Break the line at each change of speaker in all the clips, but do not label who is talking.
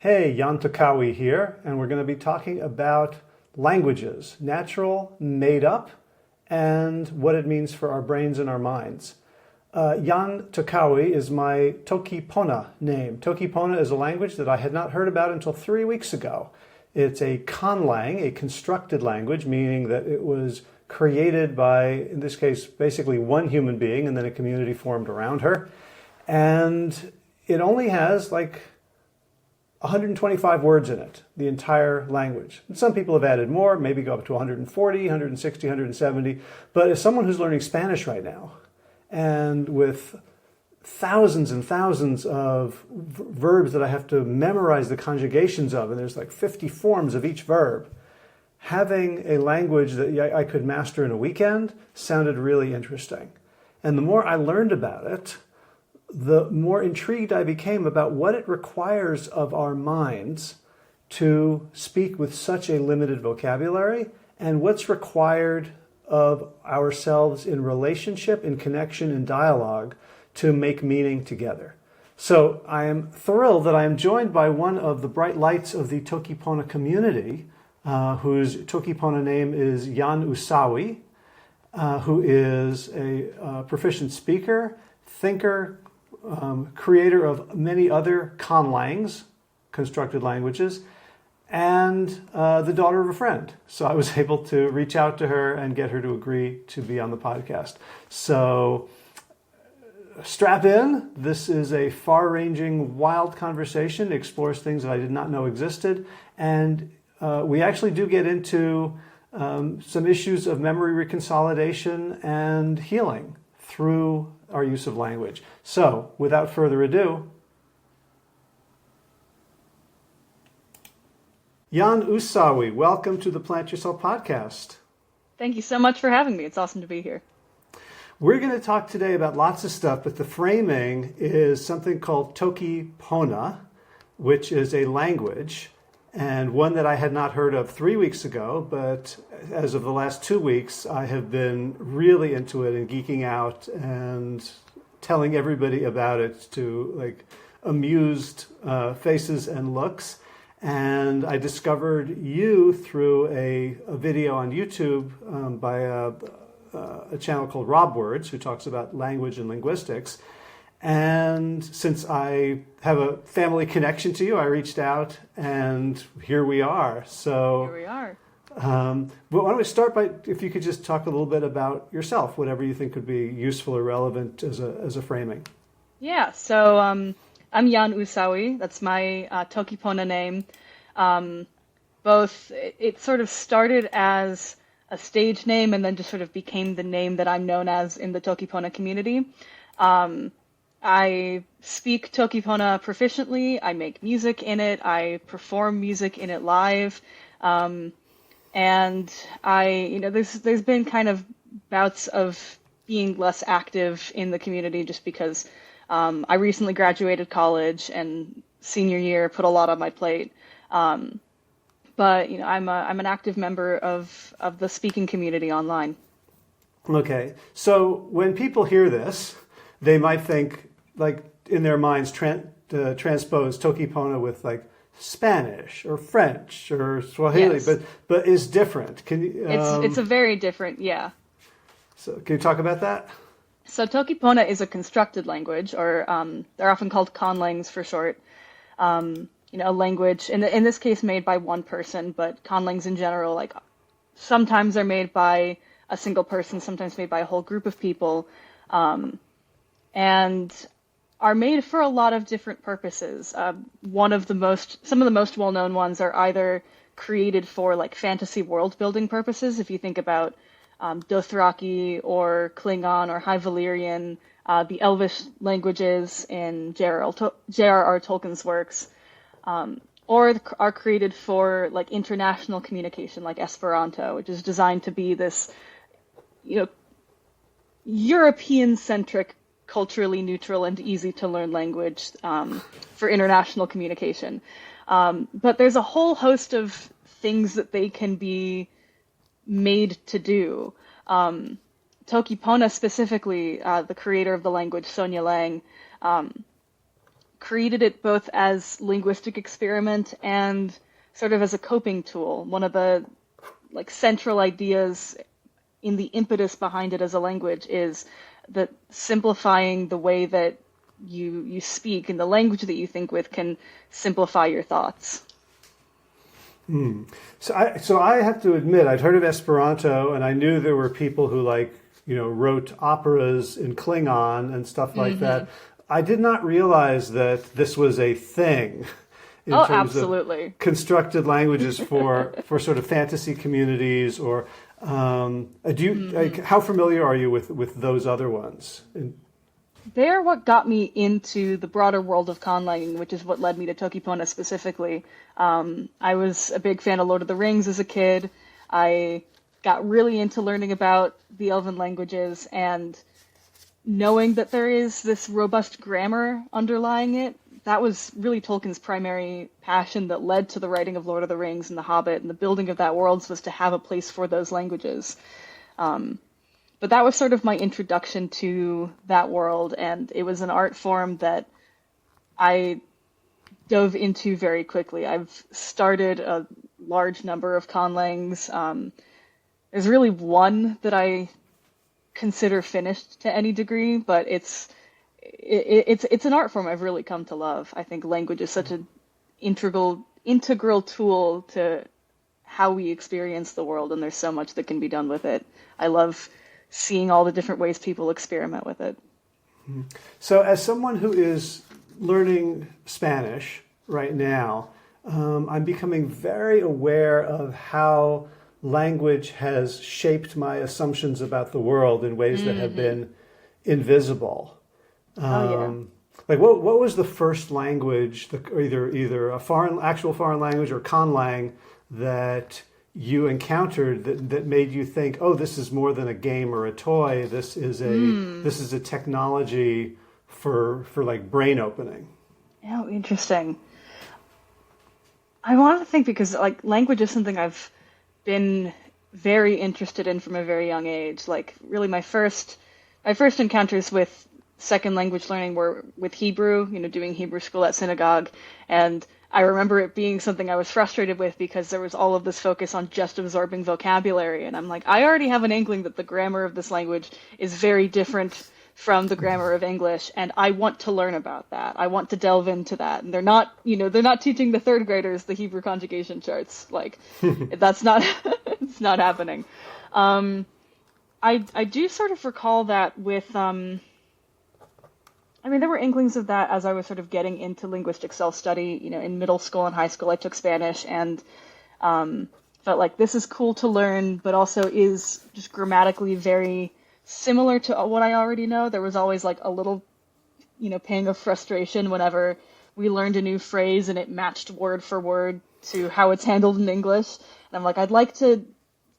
Hey, Jan Tokawi here, and we're going to be talking about languages, natural, made up, and what it means for our brains and our minds. Jan Tokawi is my Toki Pona name. Toki Pona is a language that I had not heard about until 3 weeks ago. It's a Conlang, a constructed language, meaning that it was created by, in this case, basically one human being, and then a community formed around her. And it only has 125 words in it, the entire language. And some people have added more, maybe go up to 140, 160, 170. But as someone who's learning Spanish right now, and with thousands and thousands of verbs that I have to memorize the conjugations of, and there's 50 forms of each verb, having a language that I could master in a weekend sounded really interesting. And the more I learned about it, the more intrigued I became about what it requires of our minds to speak with such a limited vocabulary, and what's required of ourselves in relationship, in connection, in dialogue to make meaning together. So I am thrilled that I am joined by one of the bright lights of the Toki Pona community, whose Toki Pona name is Jan Usawi, who is a proficient speaker, thinker, creator of many other conlangs, constructed languages, and the daughter of a friend. So I was able to reach out to her and get her to agree to be on the podcast. So strap in. This is a far-ranging, wild conversation. It explores things that I did not know existed. And we actually do get into some issues of memory reconsolidation and healing through our use of language. So, without further ado, Jan Usawi, welcome to the Plant Yourself podcast.
Thank you so much for having me. It's awesome to be here.
We're going to talk today about lots of stuff, but the framing is something called Toki Pona, which is a language, and one that I had not heard of 3 weeks ago, but as of the last 2 weeks, I have been really into it and geeking out and telling everybody about it to amused faces and looks. And I discovered you through a video on YouTube by a channel called Rob Words, who talks about language and linguistics. And since I have a family connection to you, I reached out, and here we are. So
here we are.
But why don't we start by, if you could just talk a little bit about yourself, whatever you think would be useful or relevant as a framing.
Yeah, so I'm Jan Usawi. That's my Toki Pona name. It sort of started as a stage name and then just sort of became the name that I'm known as in the Toki Pona community. I speak Toki Pona proficiently. I make music in it. I perform music in it live. And there's been kind of bouts of being less active in the community just because I recently graduated college and senior year put a lot on my plate. But I'm an active member of the speaking community online.
Okay, so when people hear this, they might think, in their minds, transpose Toki Pona with Spanish or French or Swahili,
Yes.
but is different. Can you?
It's a very different, yeah.
So can you talk about that?
So Toki Pona is a constructed language, or they're often called conlangs for short. A language, in this case, made by one person, but conlangs in general, sometimes they're made by a single person, sometimes made by a whole group of people, and are made for a lot of different purposes. Some of the most well-known ones are either created for fantasy world-building purposes. If you think about Dothraki or Klingon or High Valyrian, the Elvish languages in J.R.R. Tolkien's works, or are created for international communication, like Esperanto, which is designed to be this, European-centric, culturally neutral and easy to learn language for international communication. But there's a whole host of things that they can be made to do. Toki Pona specifically, the creator of the language, Sonia Lang, created it both as linguistic experiment and sort of as a coping tool. One of the like central ideas in the impetus behind it as a language is that simplifying the way that you speak and the language that you think with can simplify your thoughts.
So I have to admit, I'd heard of Esperanto, and I knew there were people who wrote operas in Klingon and stuff like that. I did not realize that this was a thing in terms
absolutely.
of constructed languages for sort of fantasy communities. Or how familiar are you with those other ones?
They're what got me into the broader world of conlanging, which is what led me to Toki Pona specifically. I was a big fan of Lord of the Rings as a kid. I got really into learning about the Elven languages, and knowing that there is this robust grammar underlying it, that was really Tolkien's primary passion that led to the writing of Lord of the Rings and The Hobbit, and the building of that world was to have a place for those languages. But that was sort of my introduction to that world, and it was an art form that I dove into very quickly. I've started a large number of conlangs. There's really one that I consider finished to any degree, but it's an art form I've really come to love. I think language is such an integral tool to how we experience the world, and there's so much that can be done with it. I love seeing all the different ways people experiment with it.
So as someone who is learning Spanish right now, I'm becoming very aware of how language has shaped my assumptions about the world in ways that have been invisible. Like what was the first language, or either a actual foreign language or conlang, that you encountered that made you think, oh, this is more than a game or a toy. This is a technology for like brain opening.
Oh, interesting. I wanted to think, because like language is something I've been very interested in from a very young age. Like really my first encounters with second language learning were with Hebrew, doing Hebrew school at synagogue. And I remember it being something I was frustrated with because there was all of this focus on just absorbing vocabulary. And I'm like, I already have an inkling that the grammar of this language is very different from the grammar of English, and I want to learn about that. I want to delve into that. And they're not teaching the third graders the Hebrew conjugation charts. Like, that's not, it's not happening. I do sort of recall that with, there were inklings of that as I was sort of getting into linguistic self-study. In middle school and high school, I took Spanish and felt like this is cool to learn, but also is just grammatically very similar to what I already know. There was always like a little, pang of frustration whenever we learned a new phrase and it matched word for word to how it's handled in English. And I'm like, I'd like to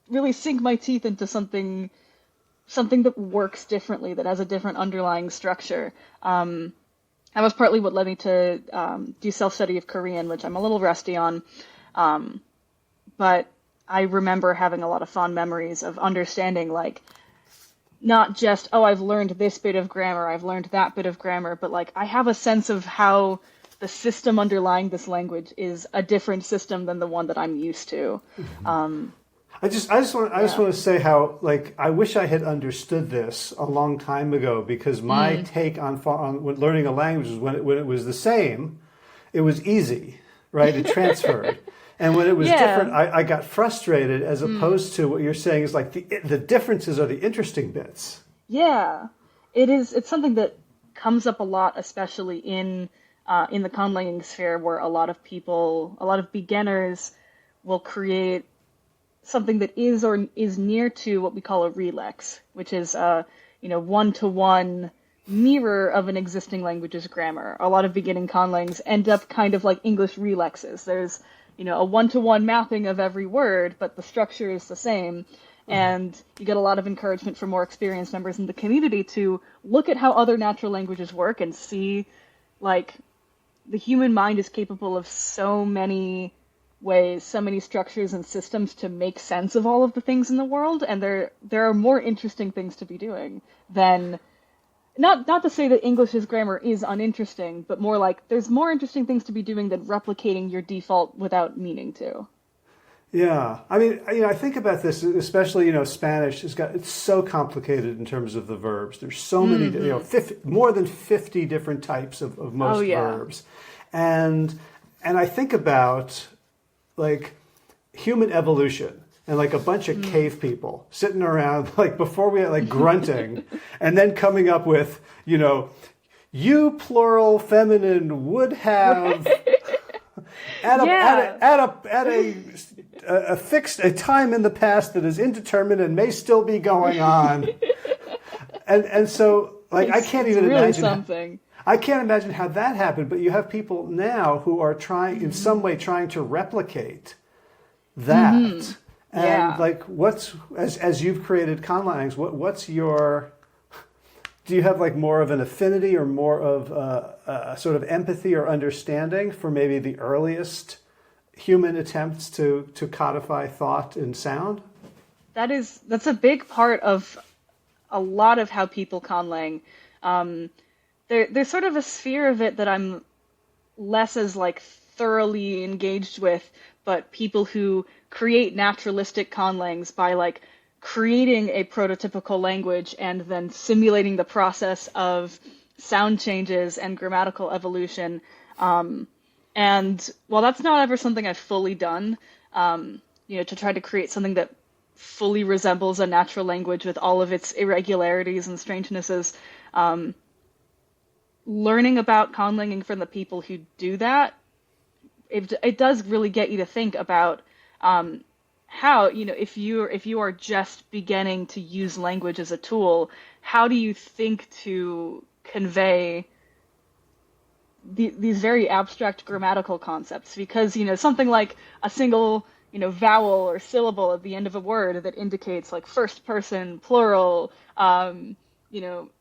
really sink my teeth into something that works differently, that has a different underlying structure. That was partly what led me to do self-study of Korean, which I'm a little rusty on. But I remember having a lot of fond memories of understanding, like, not just, oh, I've learned this bit of grammar, I've learned that bit of grammar, but like I have a sense of how the system underlying this language is a different system than the one that I'm used to.
I just want to say how, like, I wish I had understood this a long time ago, because my take on learning a language was when it was the same, it was easy, right? It transferred. And when it was different, I got frustrated, as opposed to what you're saying is like the differences are the interesting bits.
Yeah, it is. It's something that comes up a lot, especially in the conlanging sphere, where a lot of beginners will create something that is or is near to what we call a relex, which is one-to-one mirror of an existing language's grammar. A lot of beginning conlangs end up kind of like English relexes. There's a one-to-one mapping of every word, but the structure is the same. And you get a lot of encouragement from more experienced members in the community to look at how other natural languages work and see, like, the human mind is capable of so many ways, so many structures and systems to make sense of all of the things in the world. And there are more interesting things to be doing than not to say that English's grammar is uninteresting, but more like there's more interesting things to be doing than replicating your default without meaning to.
Yeah, I mean, I think about this, especially, Spanish it's so complicated in terms of the verbs. There's so many, 50, more than 50 different types of most verbs. And I think about like human evolution and like a bunch of cave people sitting around like before we had like grunting and then coming up with, you plural feminine would have at a fixed a time in the past that is indeterminate and may still be going on, and so like I can't even
really
imagine
something.
I can't imagine how that happened. But you have people now who are trying in some way trying to replicate that, and like what's as you've created conlangs, what's your do you have like more of an affinity or more of a sort of empathy or understanding for maybe the earliest human attempts to codify thought in sound?
That's a big part of a lot of how people conlang. There's sort of a sphere of it that I'm less as like thoroughly engaged with, but people who create naturalistic conlangs by like creating a prototypical language and then simulating the process of sound changes and grammatical evolution. And while that's not ever something I've fully done, to try to create something that fully resembles a natural language with all of its irregularities and strangenesses, learning about conlanging from the people who do that, it does really get you to think about how, if you are just beginning to use language as a tool, how do you think to convey these very abstract grammatical concepts? Because, something like a single, vowel or syllable at the end of a word that indicates like first person, plural,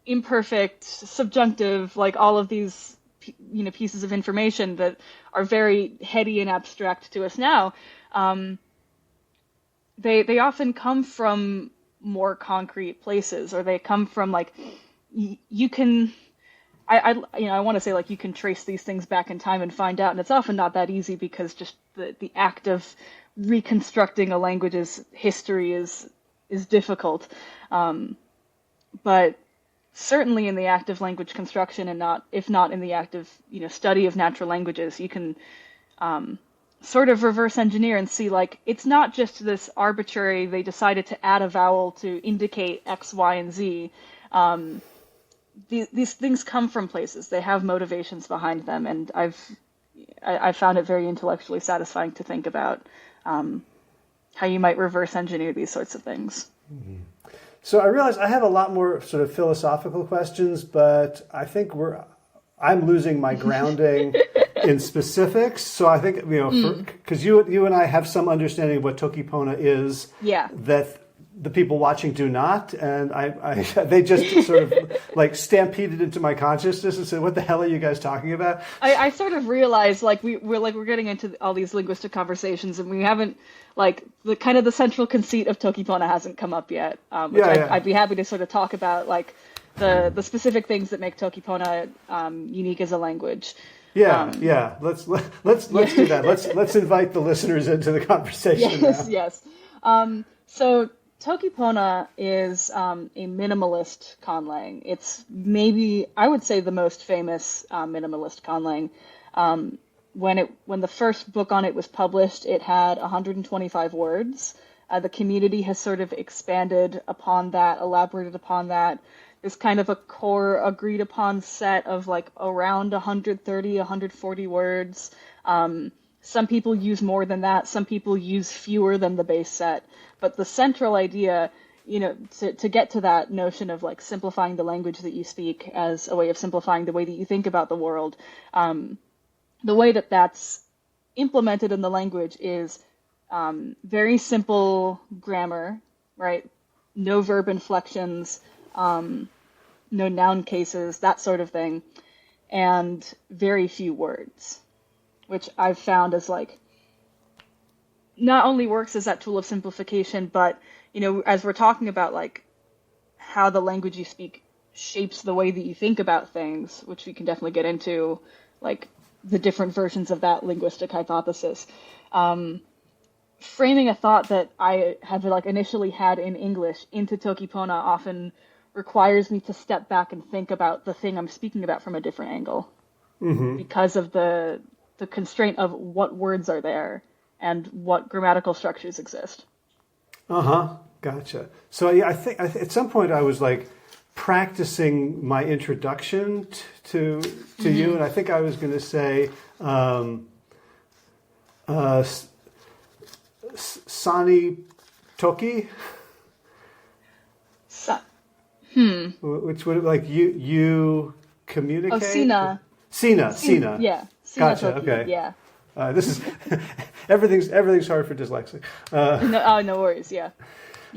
imperfect, subjunctive, like all of these, pieces of information that are very heady and abstract to us now. They often come from more concrete places, or they come from like you can. I want to say like you can trace these things back in time and find out, and it's often not that easy because just the act of reconstructing a language's history is difficult. But certainly in the act of language construction, and if not in the act of study of natural languages, you can sort of reverse engineer and see like it's not just this arbitrary, they decided to add a vowel to indicate X, Y, and Z. These things come from places. They have motivations behind them, and I found it very intellectually satisfying to think about how you might reverse engineer these sorts of things.
Mm-hmm. So I realize I have a lot more sort of philosophical questions, but I think I'm losing my grounding in specifics. So I think, because you and I have some understanding of what Toki Pona is, that the people watching do not, and they just sort of like stampeded into my consciousness and said, "What the hell are you guys talking about?"
I sort of realized like we're getting into all these linguistic conversations, and we haven't like the central conceit of Toki Pona hasn't come up yet. I'd be happy to sort of talk about like the specific things that make Toki Pona unique as a language.
Let's do that. Let's invite the listeners into the conversation.
Yes. So Toki Pona is a minimalist conlang. It's maybe, I would say, the most famous minimalist conlang. When the first book on it was published, it had 125 words. The community has sort of expanded upon that, elaborated upon that. There's kind of a core agreed upon set of like around 130, 140 words. Some people use more than that. Some people use fewer than the base set. But the central idea, to get to that notion of like simplifying the language that you speak as a way of simplifying the way that you think about the world, the way that that's implemented in the language is very simple grammar, right? No verb inflections, no noun cases, that sort of thing, and very few words, which I've found as like not only works as that tool of simplification, but as we're talking about like how the language you speak shapes the way that you think about things, which we can definitely get into, like the different versions of that linguistic hypothesis. Framing a thought that I had like initially had in English into Toki Pona often requires me to step back and think about the thing I'm speaking about from a different angle, because of the constraint of what words are there and what grammatical structures exist.
Gotcha. So yeah, I think at some point I was like practicing my introduction to you, and I think I was going to say Sani Toki, which would like you communicate.
Oh, Sina. Yeah. Sina
Gotcha.
Toki.
Okay.
Yeah.
This is everything's hard for dyslexic.
No worries. Yeah.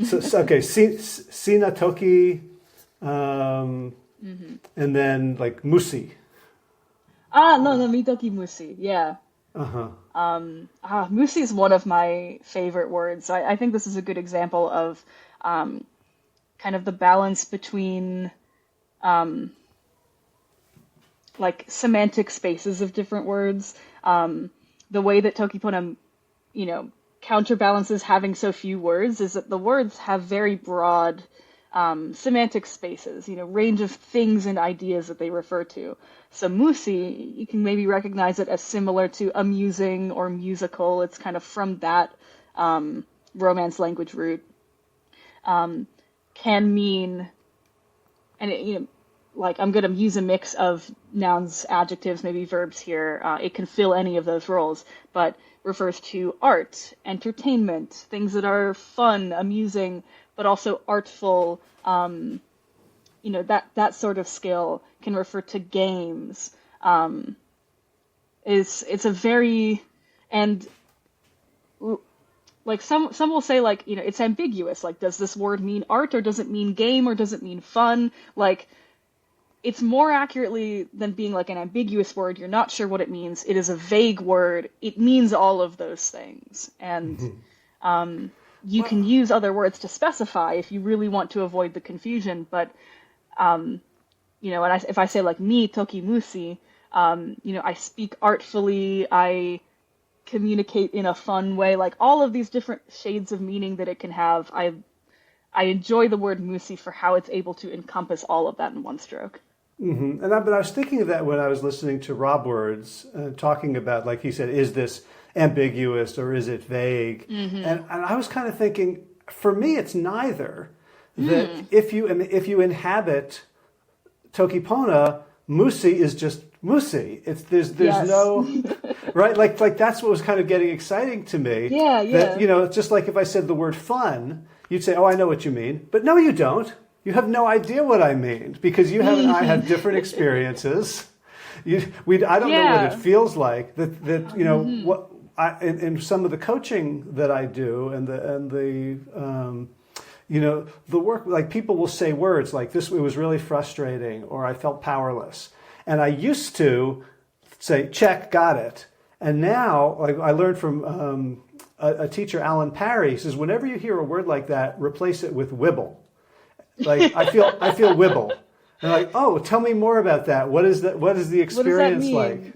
So okay, Sina Toki, and then like Musi.
No, Mitoki Musi. Yeah. Musi is one of my favorite words. I think this is a good example of kind of the balance between like semantic spaces of different words. The way that Toki Pona, counterbalances having so few words is that the words have very broad semantic spaces, range of things and ideas that they refer to. So Musi, you can maybe recognize it as similar to amusing or musical. It's kind of from that Romance language root. Can mean, and like I'm going to use a mix of nouns, adjectives, maybe verbs here. It can fill any of those roles, but refers to art, entertainment, things that are fun, amusing, but also artful. That sort of skill can refer to games. It's a very, and like some will say like, it's ambiguous. Like, does this word mean art, or does it mean game, or does it mean fun? Like, it's more accurately than being like an ambiguous word. You're not sure what it means. It is a vague word. It means all of those things. And you can use other words to specify if you really want to avoid the confusion. But, if I say like me, Toki Musi, I speak artfully, I communicate in a fun way, like all of these different shades of meaning that it can have. I enjoy the word Musi for how it's able to encompass all of that in one stroke.
But I was thinking of that when I was listening to Rob Words talking about, like he said, is this ambiguous or is it vague? And I was kind of thinking, for me, it's neither. That if you inhabit Toki Pona, Musi is just Musi. There's no right, like that's what was kind of getting exciting to me.
Yeah.
That, just like if I said the word fun, you'd say, "Oh, I know what you mean," but no, you don't. You have no idea what I mean because you and I have different experiences. I don't know what it feels like. What in some of the coaching that I do and the work, like people will say words like this. It was really frustrating, or I felt powerless, and I used to say, "Check, got it," and now like I learned from a teacher, Alan Parry, says whenever you hear a word like that, replace it with wibble. Like I feel wibble. And like, oh, tell me more about that. What is that? What is the experience like?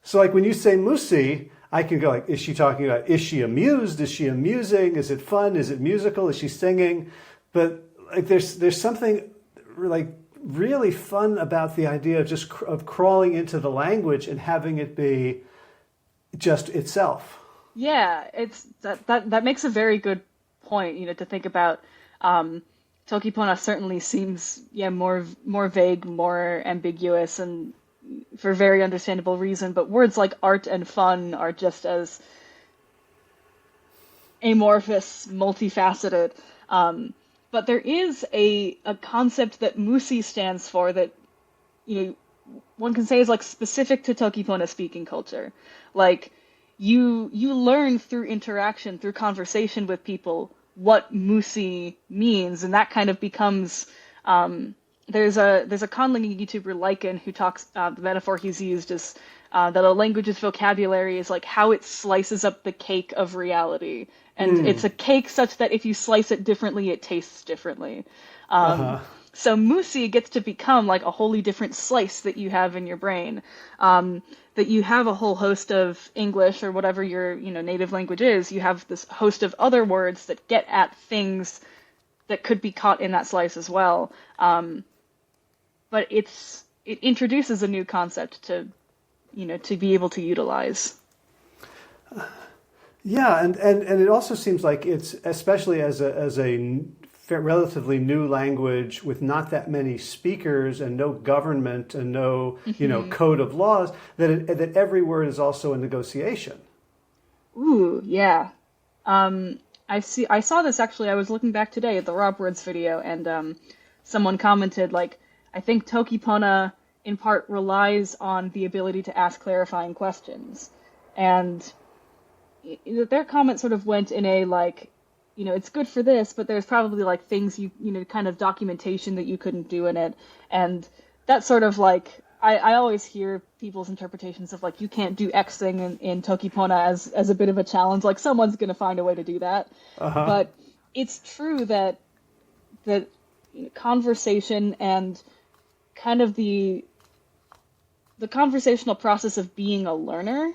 So like when you say Musi, I can go like, is she talking about? Is she amused? Is she amusing? Is it fun? Is it musical? Is she singing? But like, there's something like really fun about the idea of just of crawling into the language and having it be just itself.
Yeah, it's that makes a very good point, to think about. Toki Pona certainly seems more vague, more ambiguous, and for very understandable reason, but words like art and fun are just as amorphous, multifaceted. But there is a concept that Musi stands for that one can say is like specific to Toki Pona speaking culture. Like you learn through interaction, through conversation with people, what Musi means, and that kind of becomes there's a Conlang YouTuber Lycan who talks the metaphor he's used is that a language's vocabulary is like how it slices up the cake of reality. And it's a cake such that if you slice it differently, it tastes differently. So Musi gets to become like a wholly different slice that you have in your brain. That you have a whole host of English or whatever your native language is. You have this host of other words that get at things that could be caught in that slice as well. But it introduces a new concept to be able to utilize.
Yeah, and it also seems like it's, especially as a relatively new language with not that many speakers and no government and no code of laws, that every word is also a negotiation.
Ooh, yeah. I saw this actually. I was looking back today at the Rob Words video, and someone commented like, I think Toki Pona in part relies on the ability to ask clarifying questions, and their comment sort of went in a like, it's good for this, but there's probably like things kind of documentation that you couldn't do in it, and that's sort of like I always hear people's interpretations of like you can't do X thing in Toki Pona as a bit of a challenge, like someone's going to find a way to do that. But it's true that conversation and kind of the conversational process of being a learner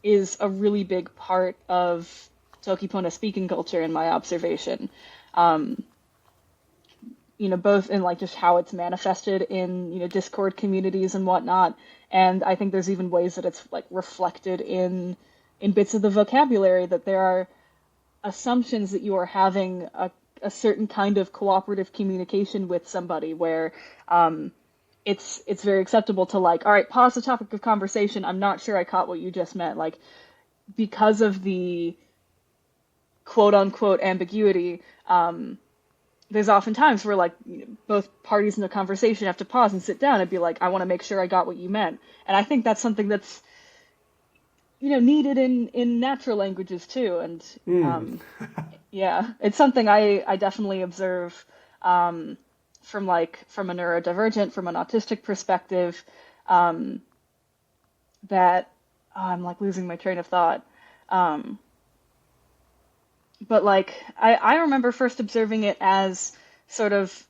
is a really big part of Toki Pona speaking culture in my observation. Both in like just how it's manifested in, Discord communities and whatnot. And I think there's even ways that it's like reflected in bits of the vocabulary, that there are assumptions that you are having a certain kind of cooperative communication with somebody where, it's very acceptable to like, all right, pause the topic of conversation. I'm not sure I caught what you just meant. Like, because of the quote unquote ambiguity, there's often times where like both parties in the conversation have to pause and sit down and be like, I want to make sure I got what you meant. And I think that's something that's, needed in natural languages too. And yeah, it's something I definitely observe from a neurodivergent, from an autistic perspective, that I'm like losing my train of thought. But like, I remember first observing it as sort of,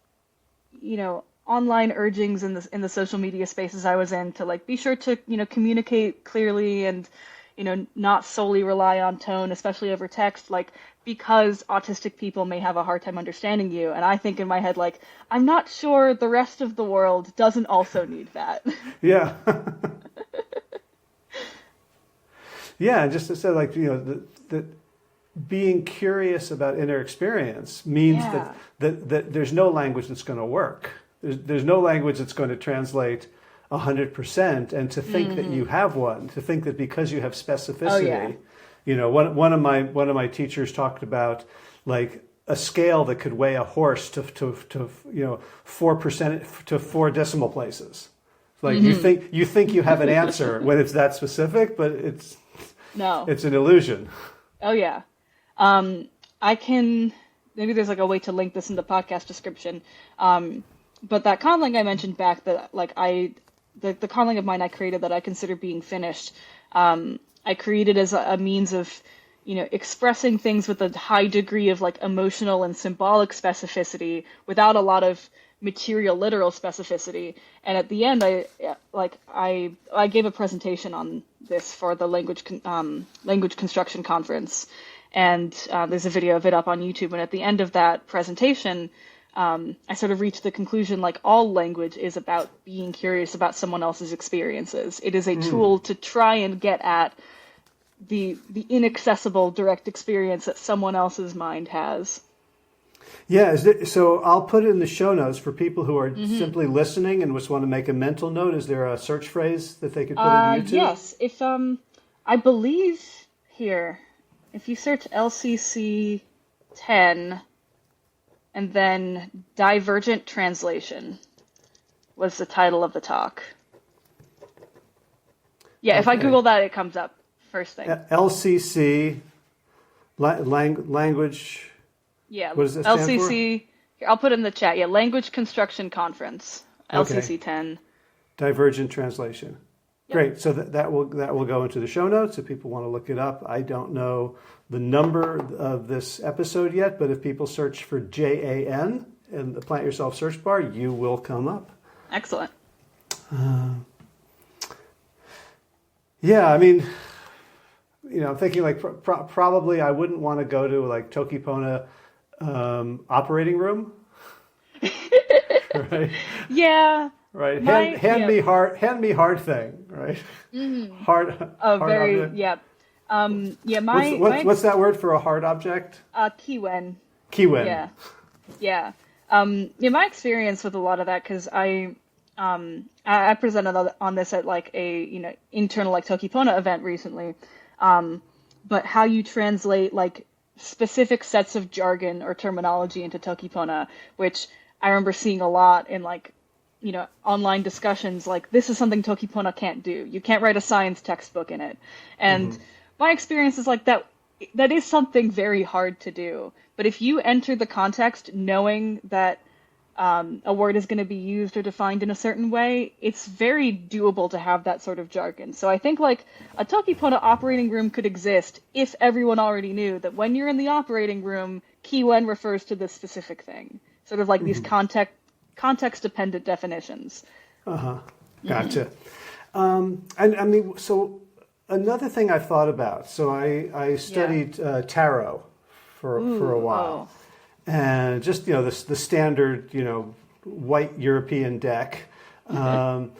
online urgings in the social media spaces I was in to like be sure to, communicate clearly and, not solely rely on tone, especially over text, like because autistic people may have a hard time understanding you. And I think in my head, like, I'm not sure the rest of the world doesn't also need that.
Yeah. Yeah, just to say like, that being curious about inner experience means that there's no language that's going to work. There's no language that's going to translate 100%, and to think that you have one, to think that because you have specificity, one of my teachers talked about like a scale that could weigh a horse to 4% to 4 decimal places. Like you think you have an answer when it's that specific, but it's an illusion.
Oh yeah. I can, maybe there's like a way to link this in the podcast description. But that Conlang I mentioned back, that like the Conlang of mine I created that I consider being finished, I created as a means of, expressing things with a high degree of like emotional and symbolic specificity without a lot of material literal specificity. And at the end, I gave a presentation on this for the language construction conference. And there's a video of it up on YouTube. And at the end of that presentation, I sort of reached the conclusion, like all language is about being curious about someone else's experiences. It is a tool to try and get at the inaccessible direct experience that someone else's mind has.
Yeah, so I'll put it in the show notes for people who are simply listening and just want to make a mental note. Is there a search phrase that they could put into YouTube?
Yes, if I believe here, if you search LCC 10 and then divergent translation was the title of the talk. Yeah, okay. If I Google that, it comes up first thing.
LCC, language.
Yeah,
what does it stand
LCC.
For?
Here, I'll put it in the chat. Yeah, Language Construction Conference, LCC 10.
Divergent translation.
Yep.
Great. So that will go into the show notes if people want to look it up. I don't know the number of this episode yet, but if people search for JAN in the Plant Yourself search bar, you will come up.
Excellent.
Yeah, I mean, I'm thinking like probably I wouldn't want to go to like Toki Pona operating room, right?
Yeah.
Right. Hand me hard thing, right?
Mm-hmm.
Hard.
Oh,
hard
very.
object.
Yeah.
What's that word for a hard object?
Kiwen.
Kiwen.
Yeah. Yeah. My experience with a lot of that, because I presented on this at like a internal like Toki Pona event recently, but how you translate like specific sets of jargon or terminology into Toki Pona, which I remember seeing a lot in like online discussions, like this is something Toki Pona can't do. You can't write a science textbook in it, and my experience is like that is something very hard to do. But if you enter the context knowing that a word is going to be used or defined in a certain way, it's very doable to have that sort of jargon. So I think like a Toki Pona operating room could exist if everyone already knew that when you're in the operating room, Kiwen refers to this specific thing. Sort of like these context-dependent definitions.
Gotcha. And I mean, so another thing I thought about. So I studied tarot for a while, and just the standard white European deck, and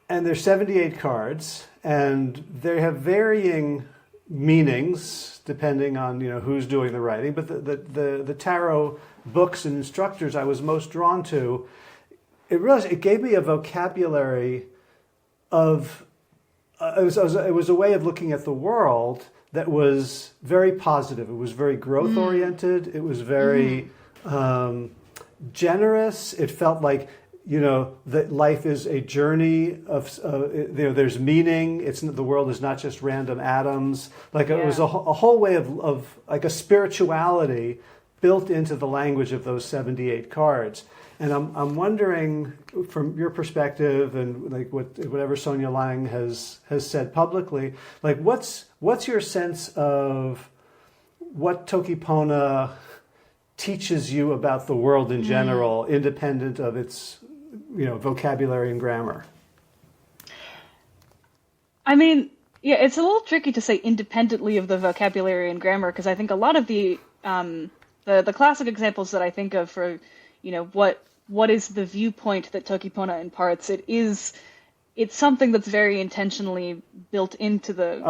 there's 78 cards, and they have varying meanings depending on who's doing the writing. But the tarot books and instructors I was most drawn to, it gave me a vocabulary of it was a way of looking at the world that was very positive. It was very growth oriented. It was very generous. It felt like that life is a journey of there's meaning. The world is not just random atoms. Like it was a whole way of like a spirituality built into the language of those 78 cards. And I'm wondering, from your perspective, and like whatever Sonia Lang has said publicly, like what's your sense of what Toki Pona teaches you about the world in general, independent of its vocabulary and grammar?
I mean, yeah, it's a little tricky to say independently of the vocabulary and grammar, because I think a lot of the classic examples that I think of for what is the viewpoint that Toki Pona imparts, it's something that's very intentionally built into the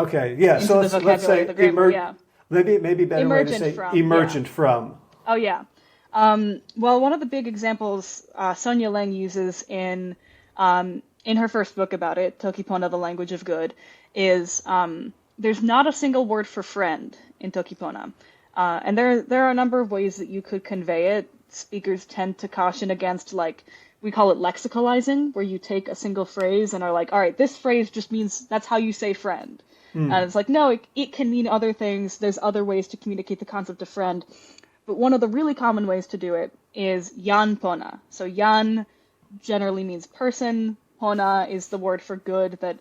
so
the
let's say
the grammar,
maybe better way to say emergent from.
Oh yeah. Well, one of the big examples Sonia Lang uses in her first book about it, Toki Pona, the Language of Good, is there's not a single word for friend in Toki Pona. And there are a number of ways that you could convey it. Speakers tend to caution against, like, we call it lexicalizing, where you take a single phrase and are like, all right, this phrase just means that's how you say friend. And it's like, no, it can mean other things. There's other ways to communicate the concept of friend. But one of the really common ways to do it is Yan Pona. So Yan generally means person. Pona is the word for good that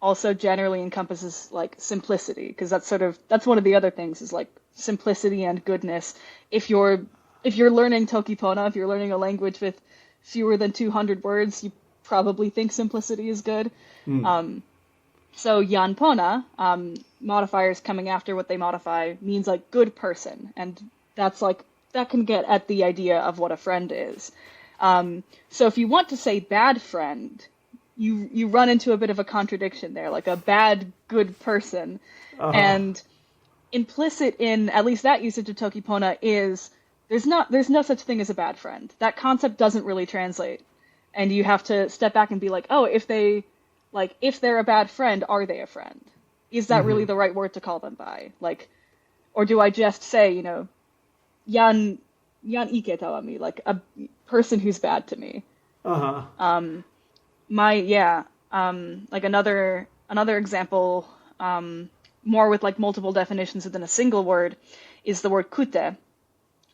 also generally encompasses like simplicity, because that's one of the other things is like simplicity and goodness. If you're learning Toki Pona, if you're learning a language with fewer than 200 words, you probably think simplicity is good. So Yan Pona, modifiers coming after what they modify, means like good person, and that's like that can get at the idea of what a friend is. So if you want to say bad friend, you run into a bit of a contradiction there, like a bad good person, and implicit in at least that usage of Toki Pona is there's no such thing as a bad friend. That concept doesn't really translate, and you have to step back and be like, oh, if they're a bad friend, are they a friend? Is that really the right word to call them by? Like, or do I just say, Yan ike tawami, like a person who's bad to me? Like another example, more with like multiple definitions within a single word, is the word kute,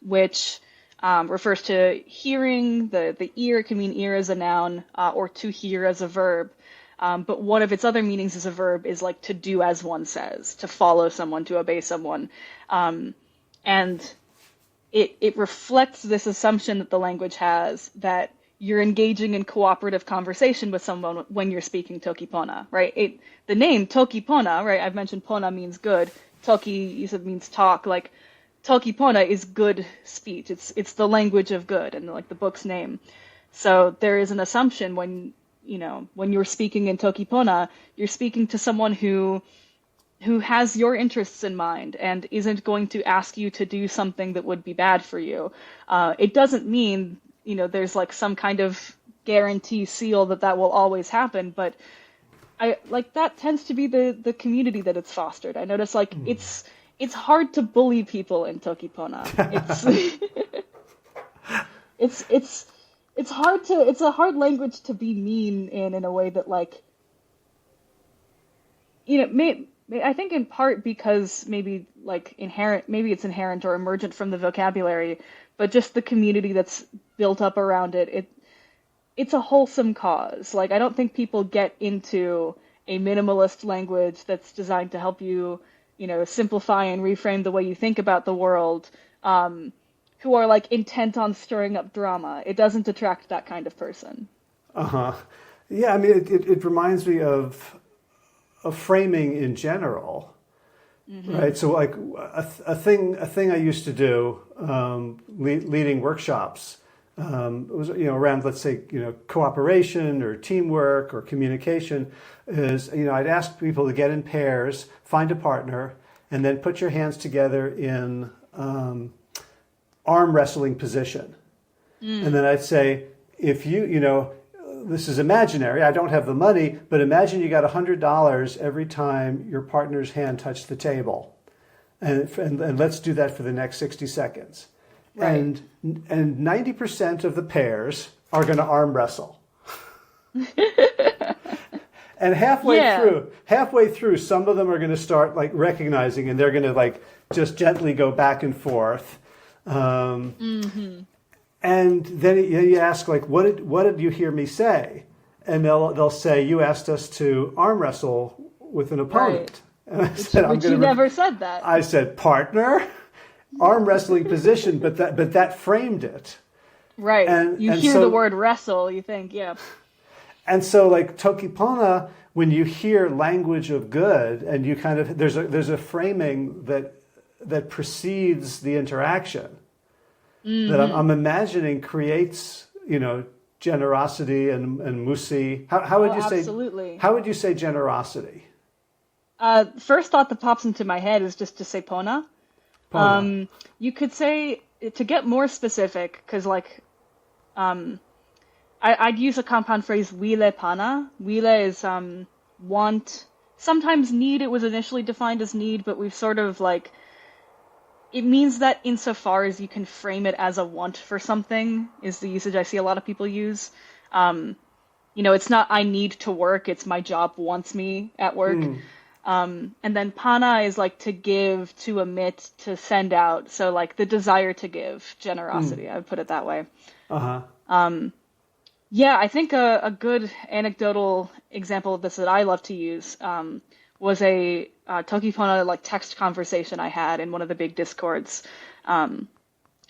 which refers to hearing. The ear can mean ear as a noun, or to hear as a verb. But one of its other meanings as a verb is like to do as one says, to follow someone, to obey someone. And it reflects this assumption that the language has that you're engaging in cooperative conversation with someone when you're speaking Toki Pona, right? The name Toki Pona, right? I've mentioned Pona means good. Toki, you said, means talk. Like Toki Pona is good speech. It's the language of good, and like the book's name. So there is an assumption when you're speaking in Toki Pona, you're speaking to someone who has your interests in mind and isn't going to ask you to do something that would be bad for you. It doesn't mean, there's like some kind of guarantee seal that will always happen, but I like that tends to be the community that it's fostered. I notice like it's hard to bully people in Toki Pona. It's a hard language to be mean in a way that like, I think in part because maybe it's inherent or emergent from the vocabulary, but just the community that's built up around it, it's a wholesome cause. Like, I don't think people get into a minimalist language that's designed to help you, simplify and reframe the way you think about the world, who are like intent on stirring up drama. It doesn't attract that kind of person.
Uh-huh. Yeah, I mean, it reminds me of framing in general, right? So like a thing I used to do, leading workshops, was around, let's say, cooperation or teamwork or communication, is I'd ask people to get in pairs, find a partner, and then put your hands together in arm wrestling position, and then I'd say, if this is imaginary, I don't have the money, but imagine you got $100 every time your partner's hand touched the table. And let's do that for the next 60 seconds.
Right.
And 90% of the pairs are going to arm wrestle. And halfway through, some of them are going to start like recognizing, and they're going to like just gently go back and forth. And then you ask, like, what did you hear me say? And they'll say, you asked us to arm wrestle with an opponent. Right. And I said,
you never said that.
I said, partner, arm wrestling position, but that framed it.
Right. And you hear the word wrestle, you think, yeah.
And so, like Toki Pona, when you hear language of good, and you kind of there's a framing that precedes the interaction. That I'm imagining creates, generosity and musi. How would you say?
Absolutely.
How would you say generosity?
First thought that pops into my head is just to say pona. You could say, to get more specific, because like, I'd use a compound phrase wile pana. Wile is want, sometimes need. It was initially defined as need, but we've sort of like. It means that insofar as you can frame it as a want for something is the usage I see a lot of people use. It's not I need to work, it's my job wants me at work. And then pana is like to give, to emit, to send out. So like the desire to give, generosity, I would put it that way. Yeah, I think a good anecdotal example of this that I love to use was a Toki Pona like text conversation I had in one of the big discords.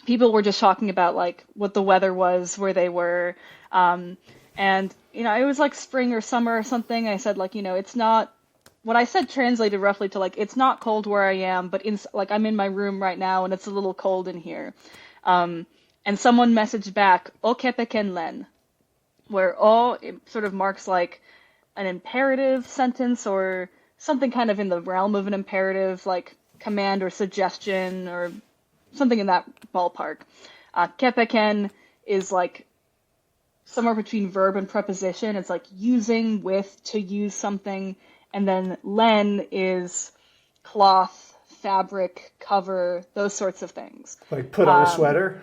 People were just talking about like what the weather was, where they were, and it was like spring or summer or something. I said like it's not. What I said translated roughly to like it's not cold where I am, but like I'm in my room right now and it's a little cold in here. And someone messaged back "o kepeken len," where "o" it sort of marks like an imperative sentence or something kind of in the realm of an imperative, like command or suggestion or something in that ballpark. Kepeken is like somewhere between verb and preposition. It's like using with, to use something. And then len is cloth, fabric, cover, those sorts of things.
Like put on a sweater?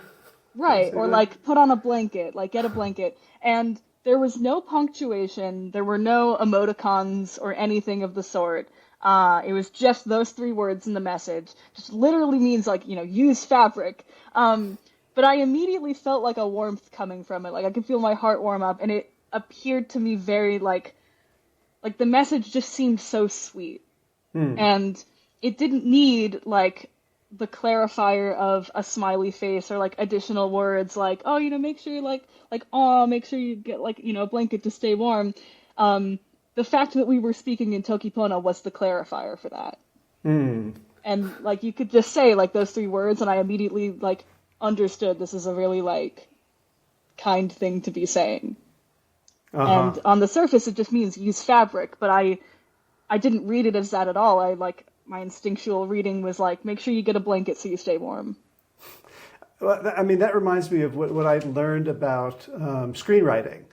Right, or like put on a blanket, like get a blanket. And there was no punctuation, there were no emoticons or anything of the sort. It was just those three words in the message. Just literally means like, use fabric. But I immediately felt like a warmth coming from it. Like I could feel my heart warm up, and it appeared to me very like like the message just seemed so sweet. And it didn't need like the clarifier of a smiley face or like additional words like, oh, make sure you oh, make sure you get like, a blanket to stay warm. The fact that we were speaking in Toki Pona was the clarifier for that. And like you could just say like those three words and I immediately like understood this is a really like kind thing to be saying. And on the surface it just means use fabric, but I didn't read it as that at all. My instinctual reading was like, make sure you get a blanket so you stay warm.
Well, I mean, that reminds me of what I learned about screenwriting,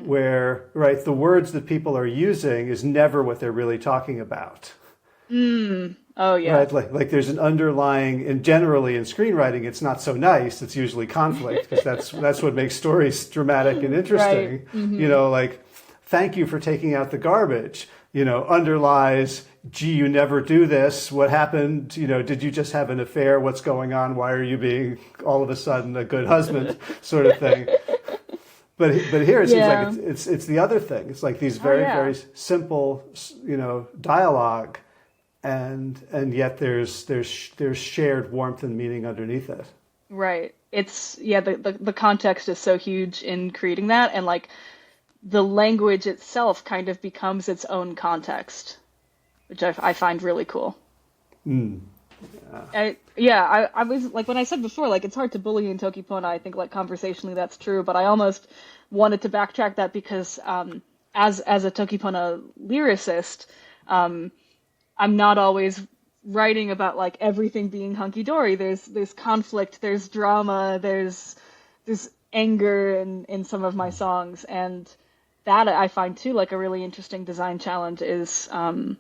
where, right, the words that people are using is never what they're really talking about.
Oh, yeah.
Right, like there's an underlying, and generally in screenwriting, it's not so nice. It's usually conflict, because that's what makes stories dramatic and interesting. Right. Like, thank you for taking out the garbage. Underlies, gee, you never do this. What happened? Did you just have an affair? What's going on? Why are you being all of a sudden a good husband, sort of thing? But here it seems like it's the other thing. It's like these very simple, dialogue, and yet there's shared warmth and meaning underneath it.
Right. It's the context is so huge in creating that, and like the language itself kind of becomes its own context, which I find really cool. I was like, when I said before, like, it's hard to bully in Toki Pona, I think, like, conversationally that's true, but I almost wanted to backtrack that because as a Toki Pona lyricist, I'm not always writing about, like, everything being hunky-dory. There's conflict, there's drama, there's anger in some of my songs, and that I find too like a really interesting design challenge is, how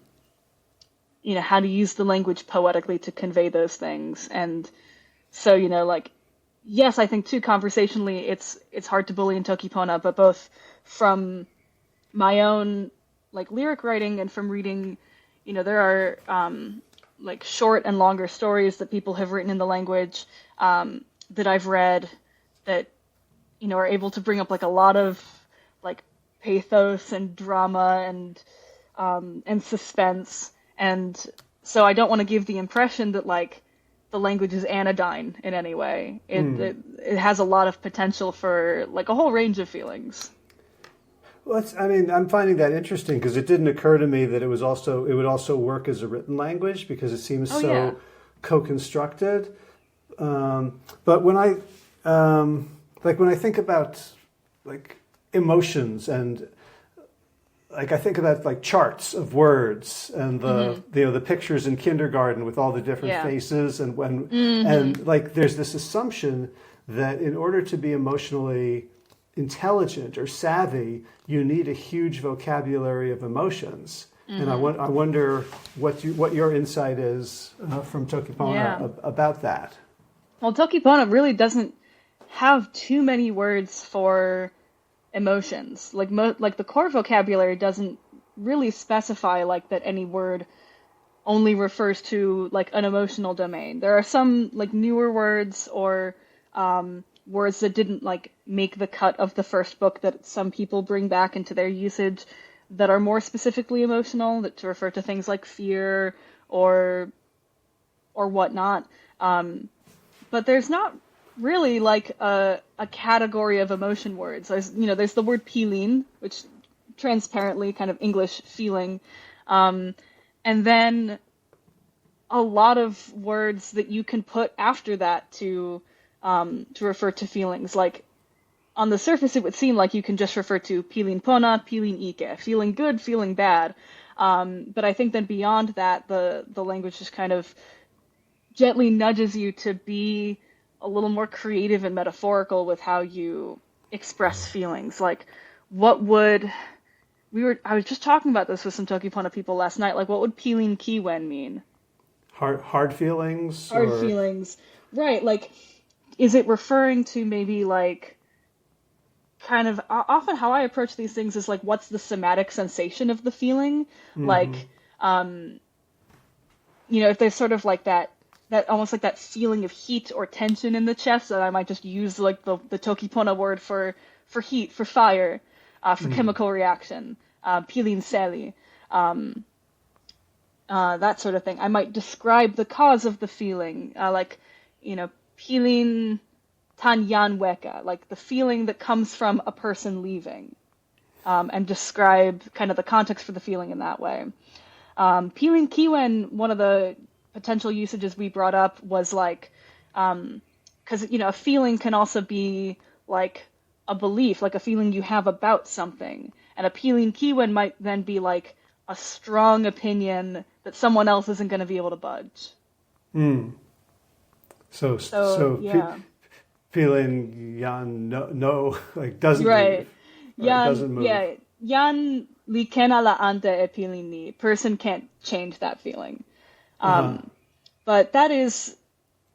to use the language poetically to convey those things. And so, like, yes, I think too conversationally it's hard to bully in Toki Pona, but both from my own like lyric writing and from reading, there are like short and longer stories that people have written in the language that I've read that, are able to bring up like a lot of like pathos and drama and suspense. And so I don't want to give the impression that like the language is anodyne in any way. It has a lot of potential for like a whole range of feelings.
Well, I'm finding that interesting because it didn't occur to me that it would also work as a written language because it seems co-constructed. But when I think about like emotions and like I think about like charts of words and the pictures in kindergarten with all the different faces and and like there's this assumption that in order to be emotionally intelligent or savvy, you need a huge vocabulary of emotions. And I wonder what your insight is from Toki Pona about that.
Well, Toki Pona really doesn't have too many words for emotions. Like the core vocabulary doesn't really specify like that any word only refers to like an emotional domain. There are some like newer words or words that didn't like make the cut of the first book that some people bring back into their usage that are more specifically emotional, that to refer to things like fear or whatnot. But there's not really like a category of emotion words. There's the word pilin, which transparently kind of English feeling, and then a lot of words that you can put after that to refer to feelings. Like on the surface, it would seem like you can just refer to pilin pona, pilin ike, feeling good, feeling bad. But I think then beyond that, the language just kind of gently nudges you to be a little more creative and metaphorical with how you express feelings. Like, I was just talking about this with some Toki Pona people last night. Like, what would pilin kiwen mean?
Hard feelings?
Hard feelings. Right. Like, is it referring to maybe like kind of often how I approach these things is like, what's the somatic sensation of the feeling? Like, if there's sort of like that almost like that feeling of heat or tension in the chest, that I might just use like the Toki Pona word for heat, for fire, for chemical reaction. pilin seli, that sort of thing. I might describe the cause of the feeling, like, pilin tanyan weka, like the feeling that comes from a person leaving, and describe kind of the context for the feeling in that way. Pilin kiwen, one of the potential usages we brought up was like, because, a feeling can also be like a belief, like a feeling you have about something. And a pilin kiwen might then be like a strong opinion that someone else isn't going to be able to budge.
So
yeah.
Feeling yan no like doesn't
Right.
move, right? Doesn't move.
Yeah. Yan li kena la ante e pilin ni. Person can't change that feeling. But that is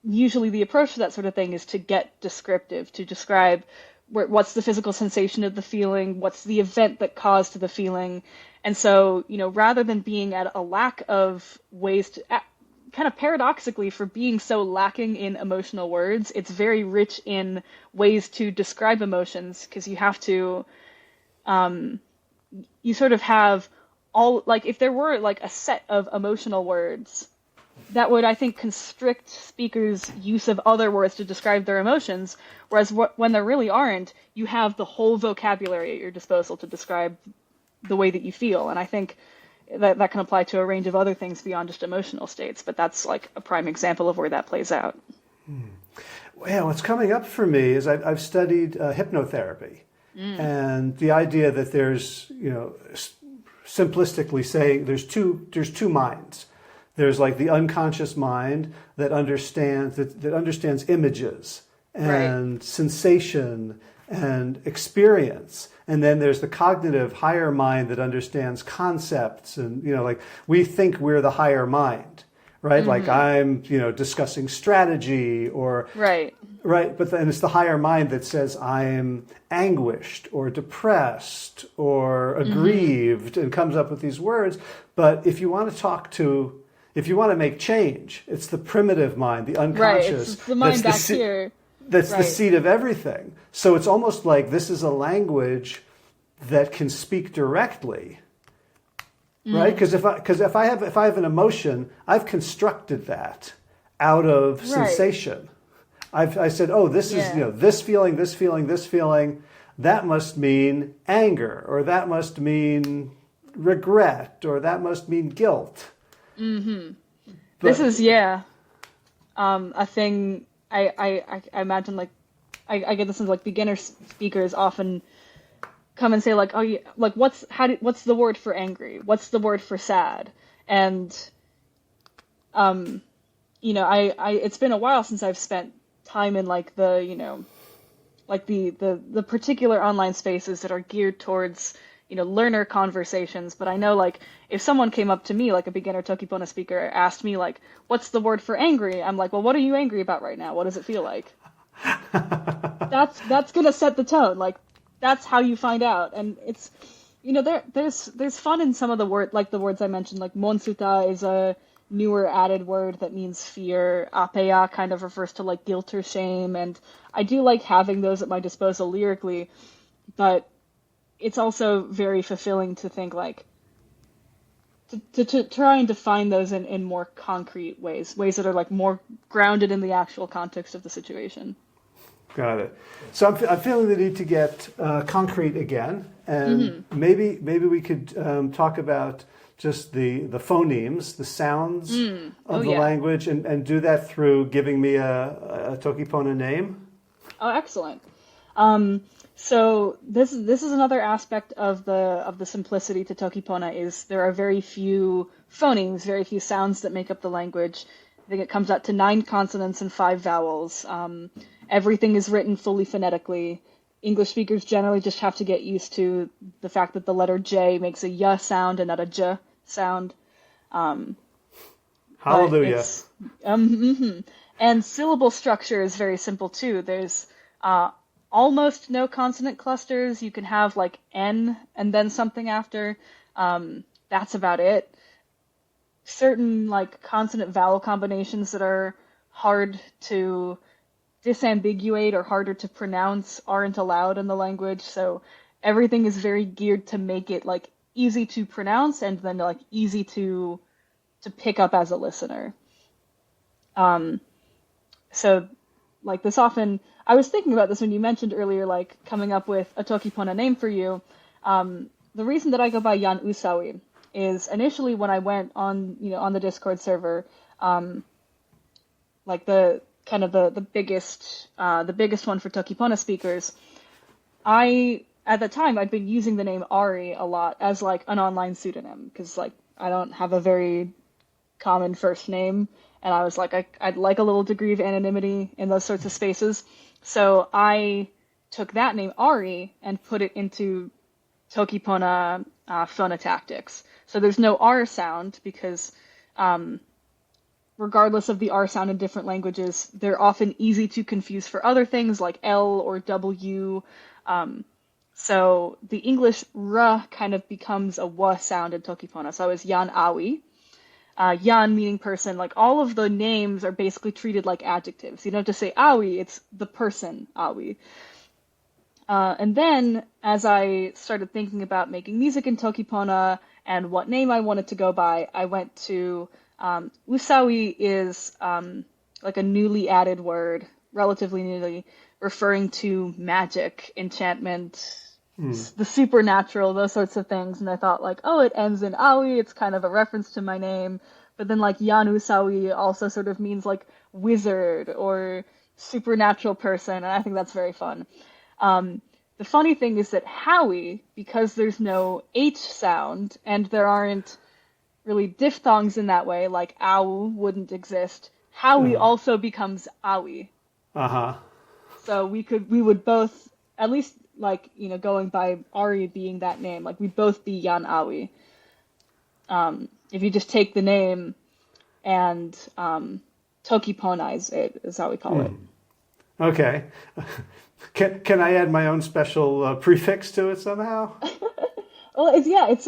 usually the approach to that sort of thing, is to get descriptive, to describe what's the physical sensation of the feeling, what's the event that caused the feeling. And so, rather than being at a lack of ways to, kind of paradoxically, for being so lacking in emotional words, it's very rich in ways to describe emotions, because you have to, you sort of have all, like, if there were like a set of emotional words, that would, I think, constrict speakers' use of other words to describe their emotions, whereas when there really aren't, you have the whole vocabulary at your disposal to describe the way that you feel. And I think that can apply to a range of other things beyond just emotional states, but that's like a prime example of where that plays out.
Well, what's coming up for me is I've studied hypnotherapy, and the idea that there's, simplistically saying there's two minds. There's like the unconscious mind that understands images and sensation and experience. And then there's the cognitive higher mind that understands concepts. And, like we think we're the higher mind, right? Like I'm, discussing strategy or... Right. But then it's the higher mind that says I'm anguished or depressed or aggrieved and comes up with these words. But if you want to make change, it's the primitive mind, the unconscious.
Right, it's the mind back here.
That's the seat of everything. So it's almost like this is a language that can speak directly, right? Because if I have an emotion, I've constructed that out of sensation. I said, oh, this is this feeling, this feeling, this feeling. That must mean anger, or that must mean regret, or that must mean guilt.
This is a thing. I imagine, like, I get the sense like beginner speakers often come and say like, oh yeah, like what's the word for angry? What's the word for sad? And it's been a while since I've spent time in like the the particular online spaces that are geared towards learner conversations. But I know, like, if someone came up to me, like a beginner Toki Pona speaker, asked me like, what's the word for angry? I'm like, well, what are you angry about right now? What does it feel like? That's gonna set the tone. Like, that's how you find out. And it's, there's fun in some of the the words I mentioned, like monsuta is a newer added word that means fear. Apeya kind of refers to like guilt or shame. And I do like having those at my disposal lyrically, but it's also very fulfilling to think like to try and define those in more concrete ways that are like more grounded in the actual context of the situation.
Got it. So I'm feeling the need to get concrete again, and maybe we could talk about just the phonemes, the sounds of the language, and do that through giving me a Toki Pona name.
Oh, excellent. So this is another aspect of the simplicity to Toki Pona, is there are very few phonemes, very few sounds that make up the language. I think it comes out to 9 consonants and 5 vowels. Everything is written fully phonetically. English speakers generally just have to get used to the fact that the letter J makes a y sound and not a j sound.
Hallelujah.
And syllable structure is very simple too. There's almost no consonant clusters. You can have like N and then something after. That's about it. Certain like consonant vowel combinations that are hard to disambiguate or harder to pronounce aren't allowed in the language. So everything is very geared to make it like easy to pronounce and then like easy to pick up as a listener. So like this often, I was thinking about this when you mentioned earlier, like coming up with a Toki Pona name for you. The reason that I go by Jan Usawi is initially when I went on, on the Discord server, like the kind of the biggest one for Toki Pona speakers, at the time I'd been using the name Ari a lot as like an online pseudonym because like I don't have a very common first name, and I was like I'd like a little degree of anonymity in those sorts of spaces, so I took that name Ari and put it into Toki Pona phonotactics. So there's no R sound because regardless of the R sound in different languages, they're often easy to confuse for other things like L or W. So the English R kind of becomes a W sound in Toki Pona. So I was Jan Awi. Jan meaning person, like all of the names are basically treated like adjectives. You don't just say Awi, it's the person Awi. And then as I started thinking about making music in Toki Pona and what name I wanted to go by, I went to Usawi is like a newly added word, relatively newly, referring to magic, enchantment, the supernatural, those sorts of things. And I thought like, oh, it ends in Awi, it's kind of a reference to my name. But then like Jan Usawi also sort of means like wizard or supernatural person, and I think that's very fun. The funny thing is that Howie, because there's no H sound and there aren't really diphthongs in that way, like ow wouldn't exist, Howie also becomes Awi. So we would both, at least like, going by Ari being that name, like we'd both be Jan Awi. If you just take the name and Toki Ponai's it, is how we call it.
Okay. Can I add my own special prefix to it somehow?
Well, it's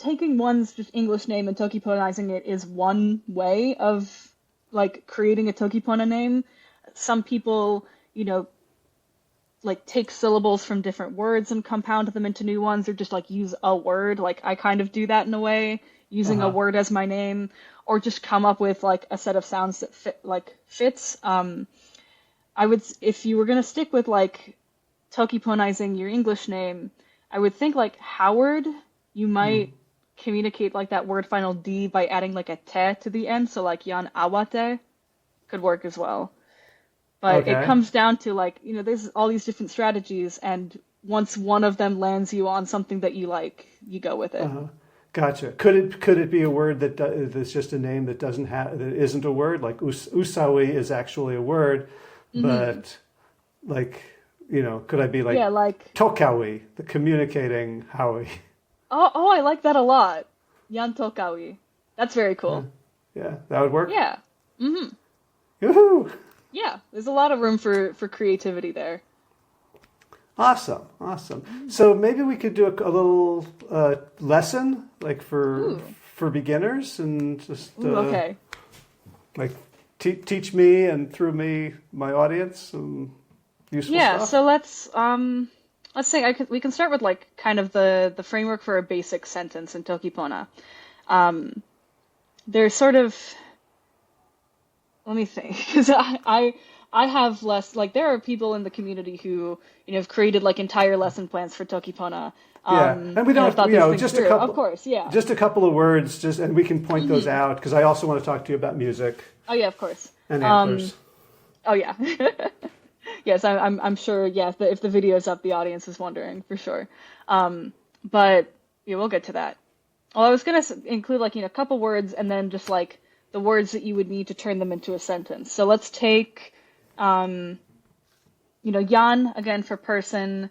taking one's just English name and Toki Ponaizing it is one way of like creating a Toki Pona name. Some people, like take syllables from different words and compound them into new ones, or just like use a word. Like I kind of do that in a way, using a word as my name, or just come up with like a set of sounds that fits. I would, if you were going to stick with like Toki Ponaizing your English name, I would think like Howard, you might communicate like that word final D by adding like a te to the end. So like Jan Awate could work as well. But it comes down to like, there's all these different strategies, and once one of them lands you on something that you like, you go with it.
Gotcha. Could it be a word that's just a name that that isn't a word? Like Usawi is actually a word, but like, could I be like Tokawi, the communicating Howie?
Oh, I like that a lot. Jan Tokawi. That's very cool.
Yeah, that would work?
Yeah.
Yoo-hoo!
Yeah, there's a lot of room for creativity there.
Awesome. So maybe we could do a little lesson, like for beginners, and just
okay.
Like teach me and through me my audience some useful stuff.
Yeah. So let's say we can start with like kind of the framework for a basic sentence in Toki Pona. There's sort of, let me think, because I have less, like there are people in the community who, have created like entire lesson plans for Toki Pona.
And we don't have, just a couple,
of course, yeah.
Just a couple of words, and we can point those out, because I also want to talk to you about music.
Oh yeah, of course.
And antlers.
Oh yeah. Yes, I'm sure, if the video's up, the audience is wondering, for sure. But yeah, we'll get to that. Well, I was going to include like, a couple words and then just like the words that you would need to turn them into a sentence. So let's take, Jan, again, for person.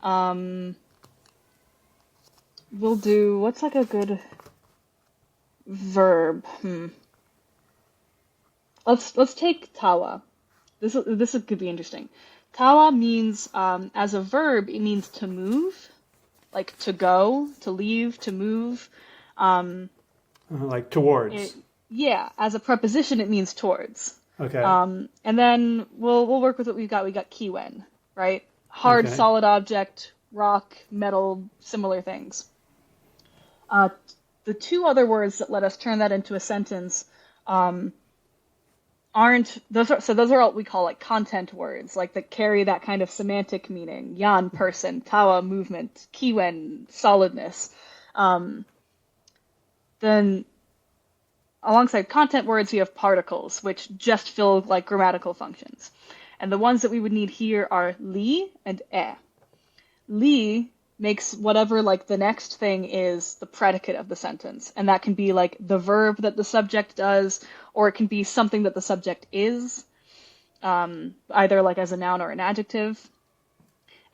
We'll do, what's like a good verb? Let's take tawa. This could be interesting. Tawa means, as a verb, it means to move, like to go, to leave, to move.
Like towards.
As a preposition, it means towards.
Okay.
And then we'll work with what we've got. We got kiwen, right? Hard, solid object, rock, metal, similar things. Uh, the two other words that let us turn that into a sentence um, aren't those are what we call like content words, like that carry that kind of semantic meaning. Yan, person; tawa, movement; kiwen, solidness. Um, then alongside content words, you have particles, which just fill like grammatical functions. And the ones that we would need here are li and e. Li makes whatever like the next thing is the predicate of the sentence. And that can be like the verb that the subject does, or it can be something that the subject is, either like as a noun or an adjective.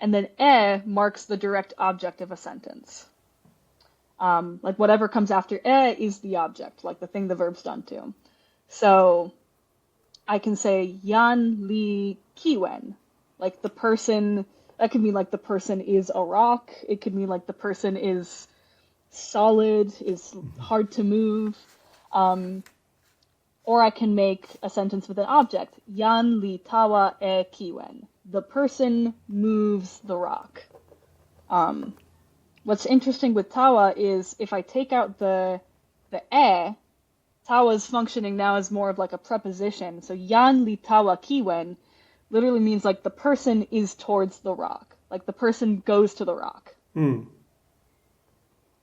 And then e marks the direct object of a sentence. Like whatever comes after e is the object, like the thing the verb's done to. So I can say yan li kiwen, like the person. That could mean like the person is a rock. It could mean like the person is solid, is hard to move. Or I can make a sentence with an object. Yan li tawa e kiwen. The person moves the rock. What's interesting with tawa is if I take out the e, tawa's functioning now as more of like a preposition. So yan li tawa kiwen literally means like the person is towards the rock. Like the person goes to the rock.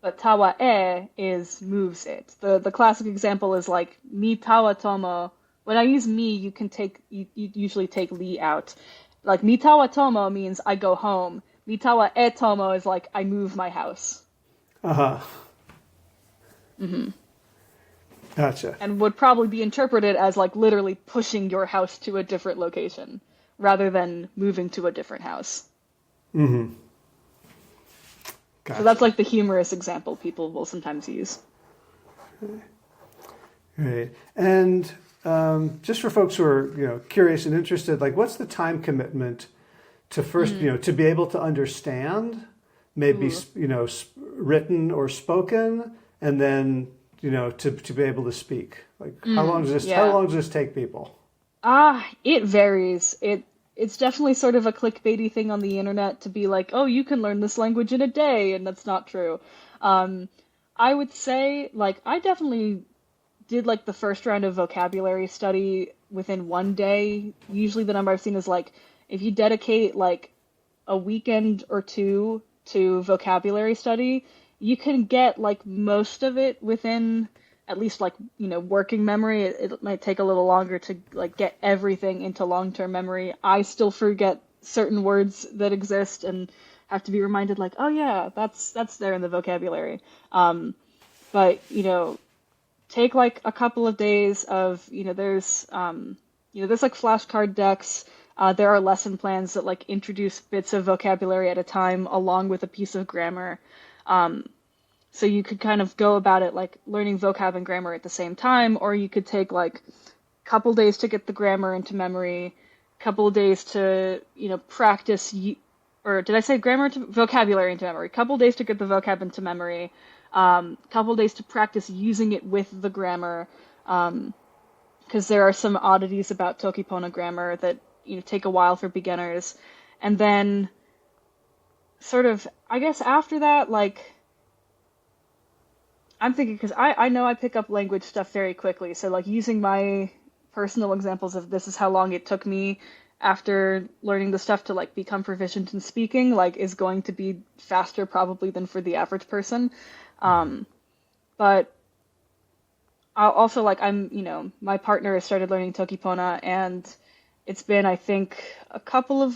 But tawa e is moves it. The classic example is like mi tawa tomo. When I use mi, you usually take li out. Like mi tawa tomo means I go home. Mi tawa e tomo is like I move my house.
Gotcha.
And would probably be interpreted as like literally pushing your house to a different location rather than moving to a different house.
Gotcha.
So that's like the humorous example people will sometimes use.
Right. And just for folks who are curious and interested, like what's the time commitment to first to be able to understand maybe written or spoken, and then to be able to speak? Like how long does this take people?
It varies. It's definitely sort of a clickbaity thing on the internet to be like, oh, you can learn this language in a day, and that's not true. I would say, like, I definitely did like the first round of vocabulary study within one day. Usually the number I've seen is like, if you dedicate like a weekend or two to vocabulary study, you can get like most of it within at least like, working memory. It might take a little longer to like get everything into long-term memory. I still forget certain words that exist and have to be reminded like, oh yeah, that's there in the vocabulary. But, take like a couple of days of, there's like flashcard decks. There are lesson plans that like introduce bits of vocabulary at a time along with a piece of grammar. So you could kind of go about it like learning vocab and grammar at the same time, or you could take like a couple days to get the grammar into memory, a couple of days to, practice, or did I say grammar to vocabulary into memory? A couple of days to get the vocab into memory, couple of days to practice using it with the grammar, because there are some oddities about Toki Pona grammar that, take a while for beginners. And then sort of, I guess after that, like, I'm thinking, because I know I pick up language stuff very quickly, so like using my personal examples of this is how long it took me after learning the stuff to like become proficient in speaking, like is going to be faster probably than for the average person. But I'll also like my partner has started learning Toki Pona, and it's been I think a couple of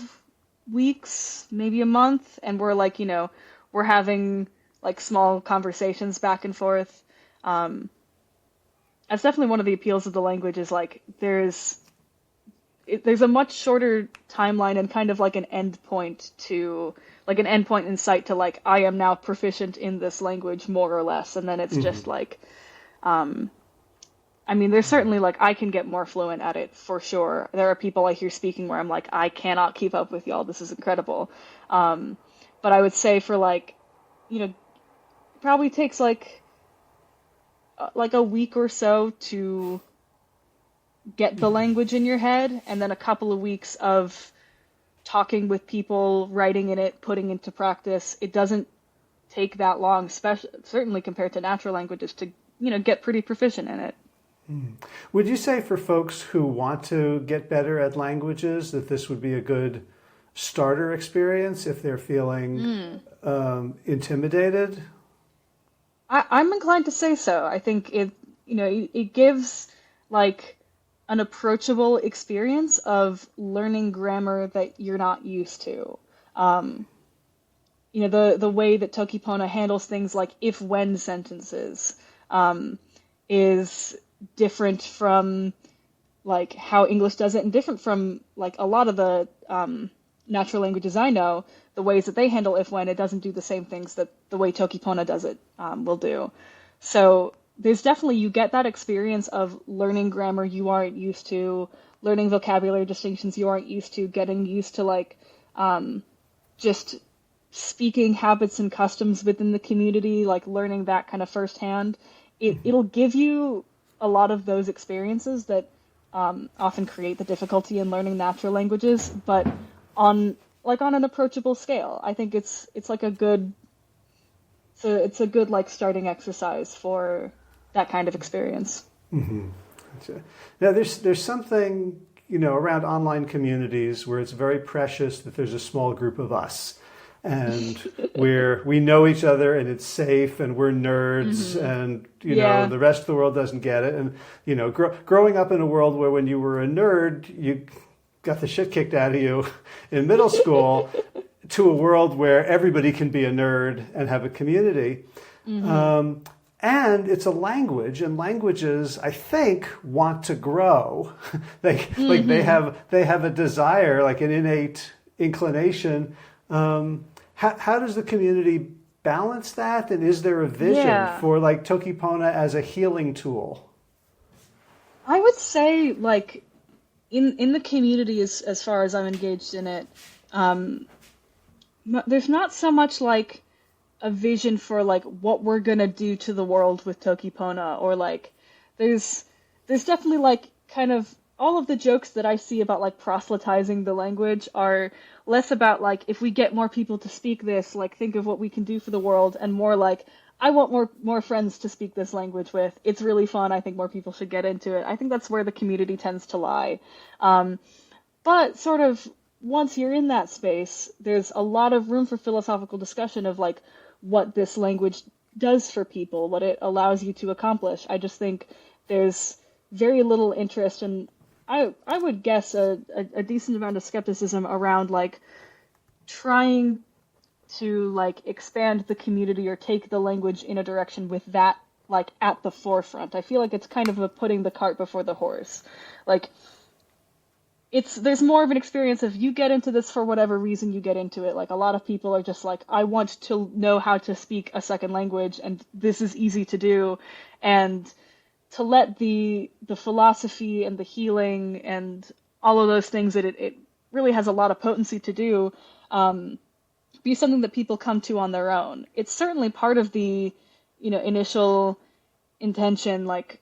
weeks, maybe a month, and we're like we're having like small conversations back and forth. That's definitely one of the appeals of the language is like there's a much shorter timeline and kind of like an end point in sight to like I am now proficient in this language more or less, and then it's just like there's certainly like I can get more fluent at it for sure. There are people I hear speaking where I'm like I cannot keep up with y'all, this is incredible. But I would say for like probably takes like a week or so to get the language in your head, and then a couple of weeks of talking with people, writing in it, putting into practice. It doesn't take that long, certainly compared to natural languages, to, get pretty proficient in it.
Would you say for folks who want to get better at languages that this would be a good starter experience if they're feeling intimidated?
I'm inclined to say so. I think it gives like an approachable experience of learning grammar that you're not used to. The way that Toki Pona handles things like if-when sentences is different from like how English does it, and different from like a lot of the natural languages I know. The ways that they handle if-when, it doesn't do the same things that the way Toki Pona does it will do. So there's definitely, you get that experience of learning grammar you aren't used to, learning vocabulary distinctions you aren't used to, getting used to like just speaking habits and customs within the community, like learning that kind of firsthand. It'll give you a lot of those experiences that often create the difficulty in learning natural languages, but on an approachable scale. I think it's like a good like starting exercise for that kind of experience.
Mm-hmm. Now, there's something around online communities where it's very precious that there's a small group of us, and we know each other, and it's safe, and we're nerds, and the rest of the world doesn't get it. And growing up in a world where when you were a nerd, you got the shit kicked out of you in middle school, to a world where everybody can be a nerd and have a community. And it's a language, and languages, I think, want to grow. They have a desire, like an innate inclination. How does the community balance that? And is there a vision for like Toki Pona as a healing tool?
I would say like in the community, as far as I'm engaged in it, there's not so much like a vision for like what we're gonna do to the world with Toki Pona, or like there's definitely like kind of all of the jokes that I see about like proselytizing the language are less about like, if we get more people to speak this, like think of what we can do for the world, and more like, I want more friends to speak this language with. It's really fun. I think more people should get into it. I think that's where the community tends to lie. But sort of once you're in that space, there's a lot of room for philosophical discussion of like what this language does for people, what it allows you to accomplish. I just think there's very little interest, and I would guess a decent amount of skepticism around like trying to like expand the community or take the language in a direction with that like at the forefront. I feel like it's kind of putting the cart before the horse. Like there's more of an experience of you get into this for whatever reason you get into it. Like a lot of people are just like, I want to know how to speak a second language, and this is easy to do. And to let the philosophy and the healing and all of those things that it really has a lot of potency to do, be something that people come to on their own. It's certainly part of the, initial intention, like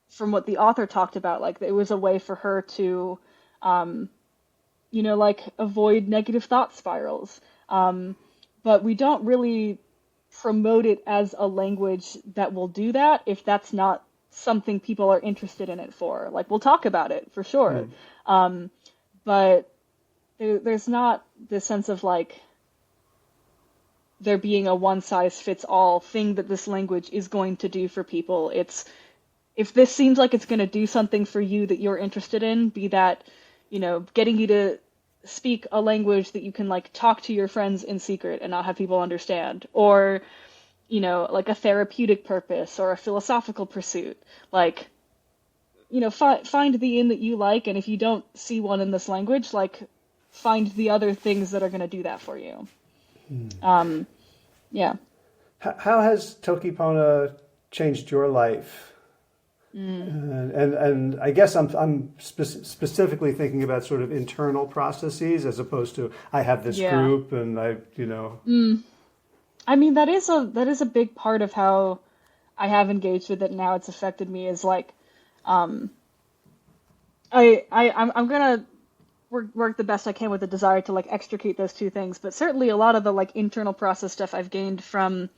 from what the author talked about, like it was a way for her to, like avoid negative thought spirals. But we don't really promote it as a language that will do that if that's not something people are interested in it for. Like we'll talk about it for sure. But there's not this sense of like there being a one-size-fits-all thing that this language is going to do for people. It's, if this seems like it's going to do something for you that you're interested in, be that, getting you to speak a language that you can like talk to your friends in secret and not have people understand, or, like a therapeutic purpose or a philosophical pursuit, like, find the in that you like. And if you don't see one in this language, like find the other things that are going to do that for you. Yeah.
How has Toki Pona changed your life? And I guess I'm specifically thinking about sort of internal processes as opposed to I have this group and I.
I mean, that is a big part of how I have engaged with it and how it's affected me, is like, I'm gonna work the best I can with the desire to like extricate those two things. But certainly a lot of the like internal process stuff I've gained from,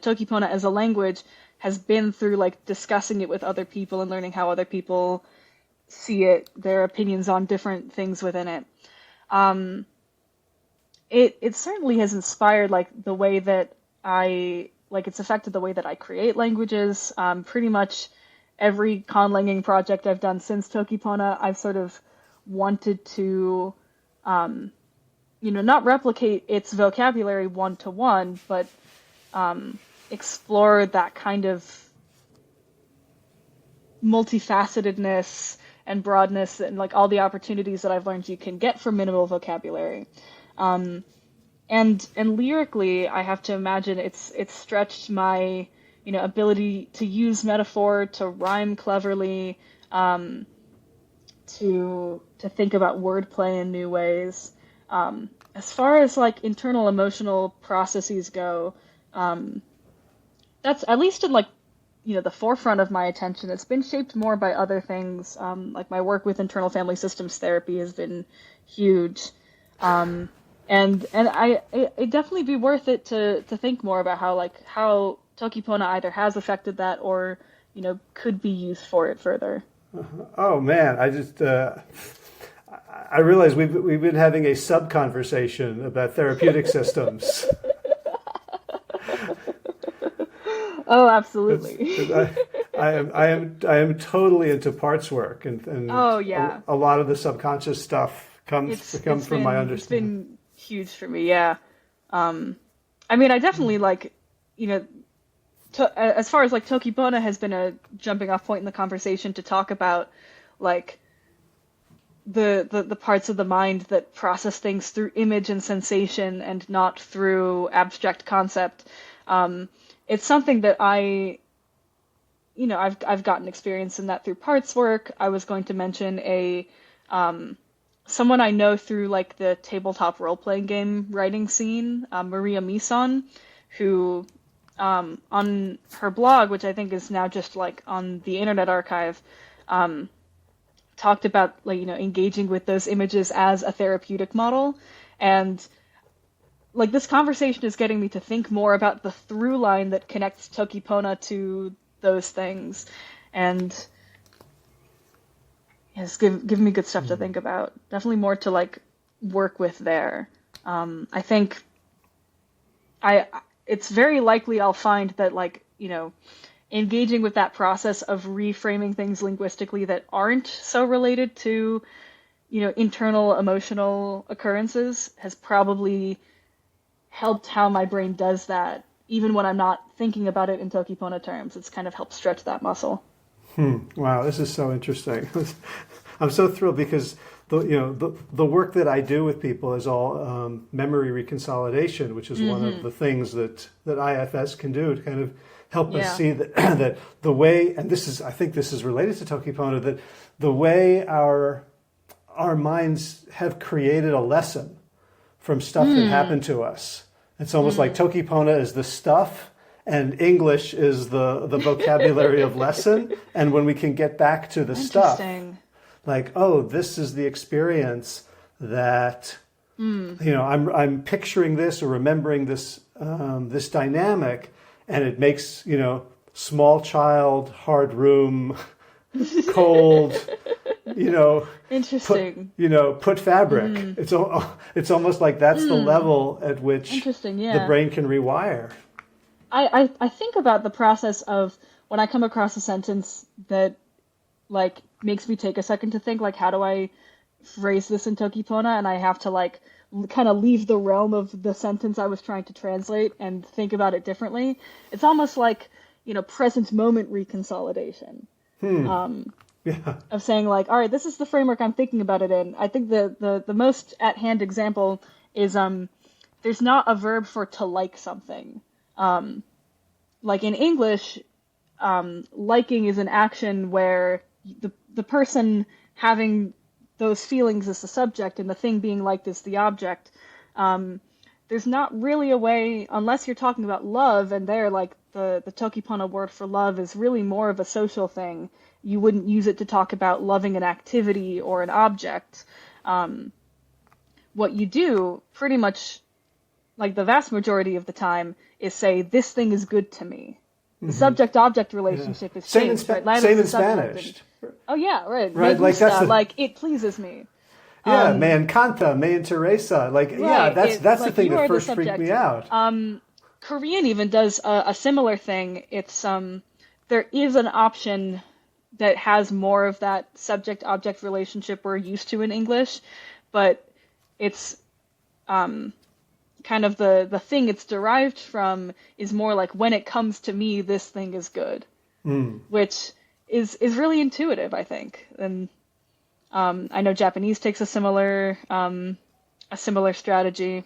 Toki Pona as a language has been through like discussing it with other people and learning how other people see it, their opinions on different things within it. It certainly has inspired like the way that it's affected the way that I create languages. Pretty much every conlanging project I've done since Toki Pona, I've sort of wanted to, not replicate its vocabulary one to one, but explore that kind of multifacetedness and broadness and like all the opportunities that I've learned you can get from minimal vocabulary. And lyrically, I have to imagine it's stretched my, ability to use metaphor, to rhyme cleverly, to think about wordplay in new ways. As far as like internal emotional processes go, that's at least in like, the forefront of my attention. It's been shaped more by other things. Like my work with internal family systems therapy has been huge. And it definitely be worth it to think more about how Toki Pona either has affected that or, could be used for it further.
Oh man, I realize we've been having a sub conversation about therapeutic systems.
Oh, absolutely.
I am totally into parts work, and
oh yeah,
a lot of the subconscious stuff comes from my understanding.
It's been huge for me, yeah. I mean, I definitely as far as like Toki Pona has been a jumping off point in the conversation to talk about like the parts of the mind that process things through image and sensation and not through abstract concept. It's something that I've gotten experience in that through parts work. I was going to mention someone I know through like the tabletop role-playing game writing scene, Maria Mison, who on her blog, which I think is now just like on the Internet Archive, talked about engaging with those images as a therapeutic model. And like this conversation is getting me to think more about the through line that connects Toki Pona to those things, and yes, give me good stuff to think about. Definitely more to like work with there. I think it's very likely I'll find that engaging with that process of reframing things linguistically that aren't so related to internal emotional occurrences has probably helped how my brain does that, even when I'm not thinking about it in Toki Pona terms. It's kind of helped stretch that muscle.
Wow, this is so interesting. I'm so thrilled because the work that I do with people is all memory reconsolidation, which is one of the things that IFS can do to kind of help us see that that the way, and I think this is related to Toki Pona, that the way our minds have created a lesson from stuff that happened to us. It's almost like Toki Pona is the stuff and English is the vocabulary of lesson. And when we can get back to the stuff, like, oh, this is the experience that, I'm picturing this or remembering this, this dynamic, and it makes, small child, hard room, cold,
interesting.
Put fabric. It's almost like that's the level at which the brain can rewire.
I think about the process of when I come across a sentence that like makes me take a second to think like, how do I phrase this in Toki Pona? And I have to kind of leave the realm of the sentence I was trying to translate and think about it differently. It's almost like, present moment reconsolidation. Of saying like, all right, this is the framework I'm thinking about it in. I think the most at hand example is there's not a verb for to like something. Like in English, liking is an action where the person having those feelings is the subject and the thing being liked is the object. There's not really a way, unless you're talking about love, and there like the Toki Pona word for love is really more of a social thing. You wouldn't use it to talk about loving an activity or an object. what you do pretty much, like the vast majority of the time, is say, this thing is good to me. The subject-object relationship is changed.
Same in Spanish.
Oh, yeah, right.
Right,
Me gusta, like, it pleases me.
Yeah, me encanta, me interesa. Like, yeah, that's the thing that first freaked me out.
Korean even does a similar thing. It's there is an option that has more of that subject-object relationship we're used to in English, but it's kind of the thing it's derived from is more like, when it comes to me, this thing is good, which is really intuitive, I think. And I know Japanese takes a similar strategy.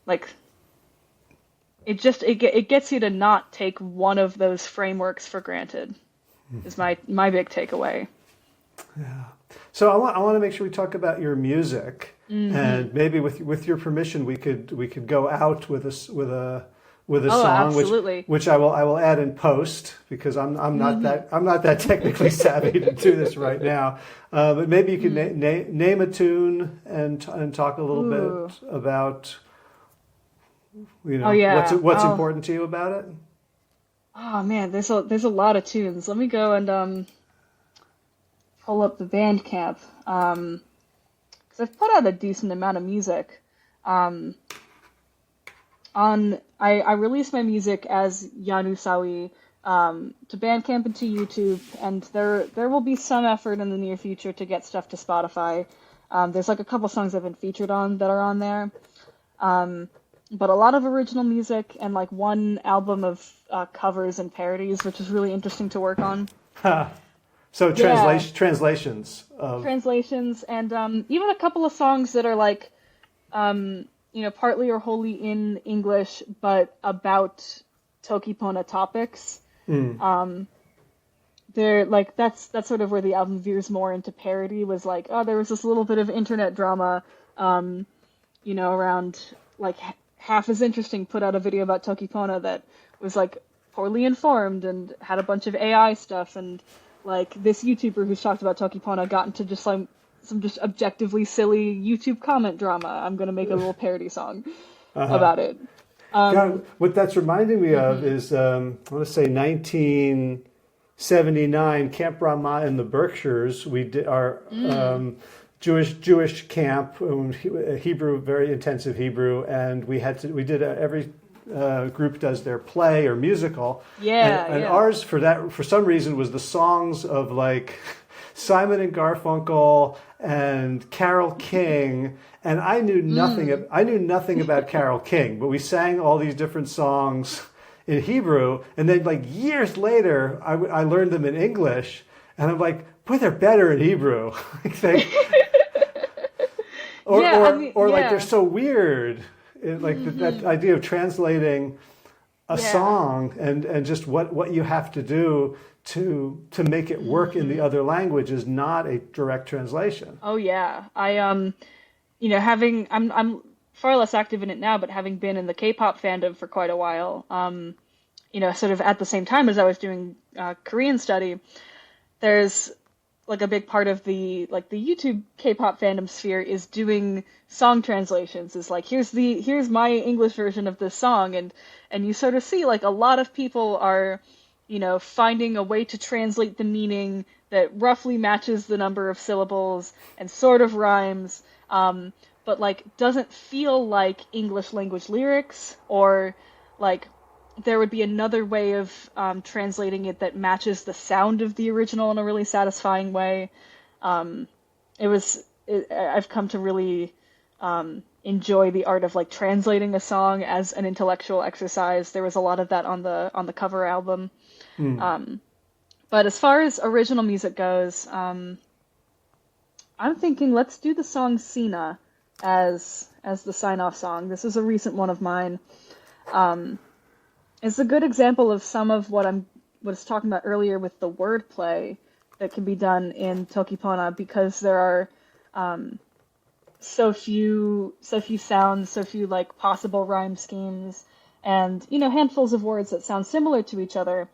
Like, it gets you to not take one of those frameworks for granted. Is my big takeaway.
Yeah. So I want to make sure we talk about your music, and maybe with your permission, we could go out with a song,
absolutely.
which I will add in post, because I'm not that technically savvy to do this right now. But maybe you could name a tune and talk a little bit about what's important to you about it.
Oh man, there's a lot of tunes. Let me go and pull up the Bandcamp, because I've put out a decent amount of music. I released my music as Usawi to Bandcamp and to YouTube, and there will be some effort in the near future to get stuff to Spotify. There's like a couple songs I've been featured on that are on there. But a lot of original music and like one album of covers and parodies, which is really interesting to work on.
So translations
and even a couple of songs that are like, partly or wholly in English, but about Toki Pona topics. They're like, that's sort of where the album veers more into parody, was like, oh, there was this little bit of internet drama, around like Half As Interesting put out a video about Toki Pona that was like poorly informed and had a bunch of AI stuff, and like this YouTuber who's talked about Toki Pona got into just like some just objectively silly YouTube comment drama. I'm gonna make a little parody song about it.
What that's reminding me of is I want to say 1979, Camp Ramah in the Berkshires. We did our Jewish camp, Hebrew, very intensive Hebrew, and every group does their play or musical. And ours for some reason was the songs of like Simon and Garfunkel and Carole King, and I knew nothing about Carole King, but we sang all these different songs in Hebrew, and then like years later I learned them in English, and I'm like, boy, they're better in Hebrew. Like they're so weird. That idea of translating a song and just what you have to do to make it work in the other language is not a direct translation.
Oh yeah, I'm far less active in it now, but having been in the K-pop fandom for quite a while, sort of at the same time as I was doing Korean study, there's like a big part of the YouTube K-pop fandom sphere is doing song translations. Is like, here's my English version of this song, and you sort of see like a lot of people are, finding a way to translate the meaning that roughly matches the number of syllables and sort of rhymes, but like doesn't feel like English language lyrics, or like there would be another way of translating it that matches the sound of the original in a really satisfying way. I've come to really enjoy the art of like translating a song as an intellectual exercise. There was a lot of that on the cover album. But as far as original music goes, I'm thinking let's do the song Sina as the sign-off song. This is a recent one of mine. It's a good example of some of what I was talking about earlier with the wordplay that can be done in Toki Pona, because there are so few sounds, so few like possible rhyme schemes, and handfuls of words that sound similar to each other.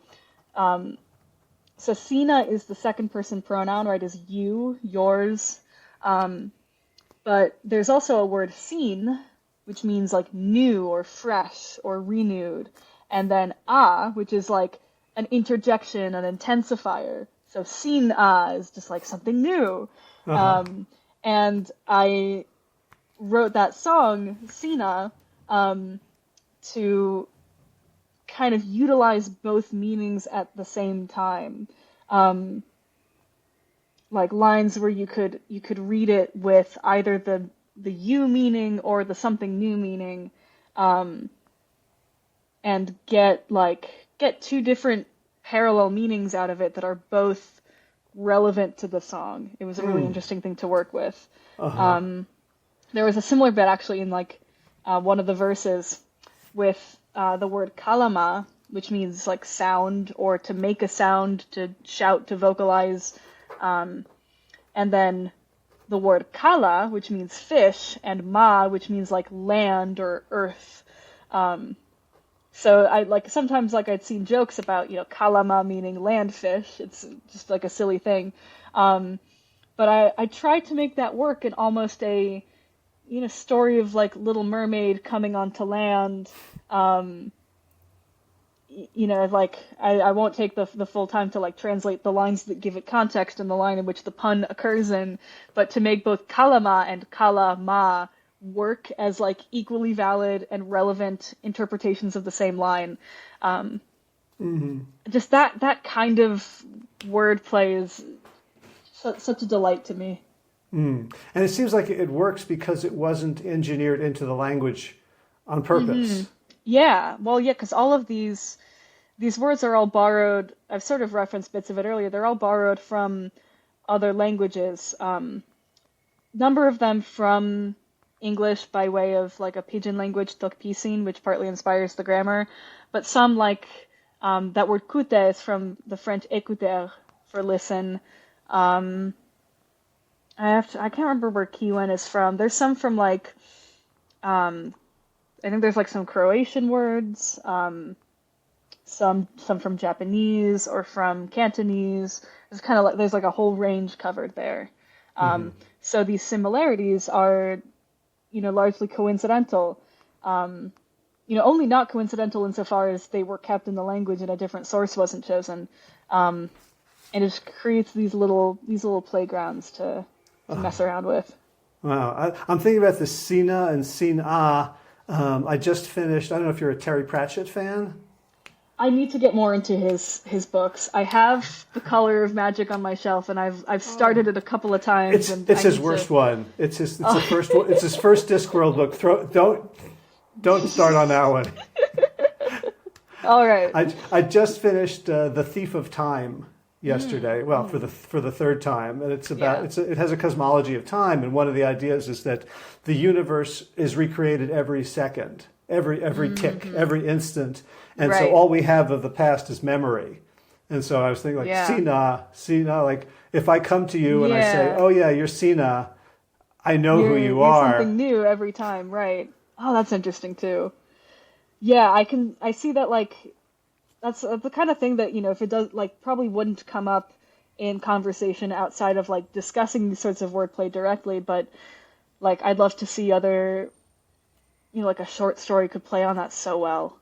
So Sina is the second person pronoun, right? Is you, yours. But there's also a word sin, which means like new or fresh or renewed. And then which is like an interjection, an intensifier. So sin is just like something new.
Uh-huh.
And I wrote that song, Sina, to kind of utilize both meanings at the same time. Like lines where you could read it with either the you meaning or the something new meaning, and get two different parallel meanings out of it that are both relevant to the song. It was a really interesting thing to work with.
Uh-huh.
There was a similar bit actually in one of the verses with the word kalama, which means like sound or to make a sound, to shout, to vocalize. And then the word kala, which means fish, and ma, which means like land or earth. So I sometimes I'd seen jokes about, kalama meaning land fish. It's just like a silly thing. But I tried to make that work in almost a, story of like Little Mermaid coming onto land. I won't take the full time to translate the lines that give it context and the line in which the pun occurs in, but to make both kalama and kalama work as equally valid and relevant interpretations of the same line. Just that kind of wordplay is such a delight to me.
And it seems like it works because it wasn't engineered into the language on purpose.
Yeah, well, yeah, because all of these words are all borrowed. I've sort of referenced bits of it earlier. They're all borrowed from other languages. Number of them from English by way of a pidgin language, Toki Pona, which partly inspires the grammar. But some that word kute is from the French écouter for listen. I can't remember where kiwen is from. There's some from I think there's some Croatian words, some from Japanese or from Cantonese. It's kind of there's a whole range covered there. So these similarities are, largely coincidental. Only not coincidental insofar as they were kept in the language and a different source wasn't chosen. And it just creates these little playgrounds to mess around with.
Wow. I'm thinking about the Sina and Sin-a. I just finished, I don't know if you're a Terry Pratchett fan.
I need to get more into his books. I have The Color of Magic on my shelf, and I've started it a couple of times.
It's his worst one. It's his first one. It's his first Discworld book. Don't start on that one.
All right.
I just finished The Thief of Time yesterday. Well, for the third time, and it's about it has a cosmology of time, and one of the ideas is that the universe is recreated every second, every tick, every instant, and so all we have of the past is memory. And so I was thinking Sina, if I come to you and I say, oh yeah, you're Sina, I know who you are.
You're something new every time, right? Oh, that's interesting too. Yeah, I see that that's the kind of thing that, if it does, probably wouldn't come up in conversation outside of discussing these sorts of wordplay directly, but I'd love to see other, a short story could play on that so well.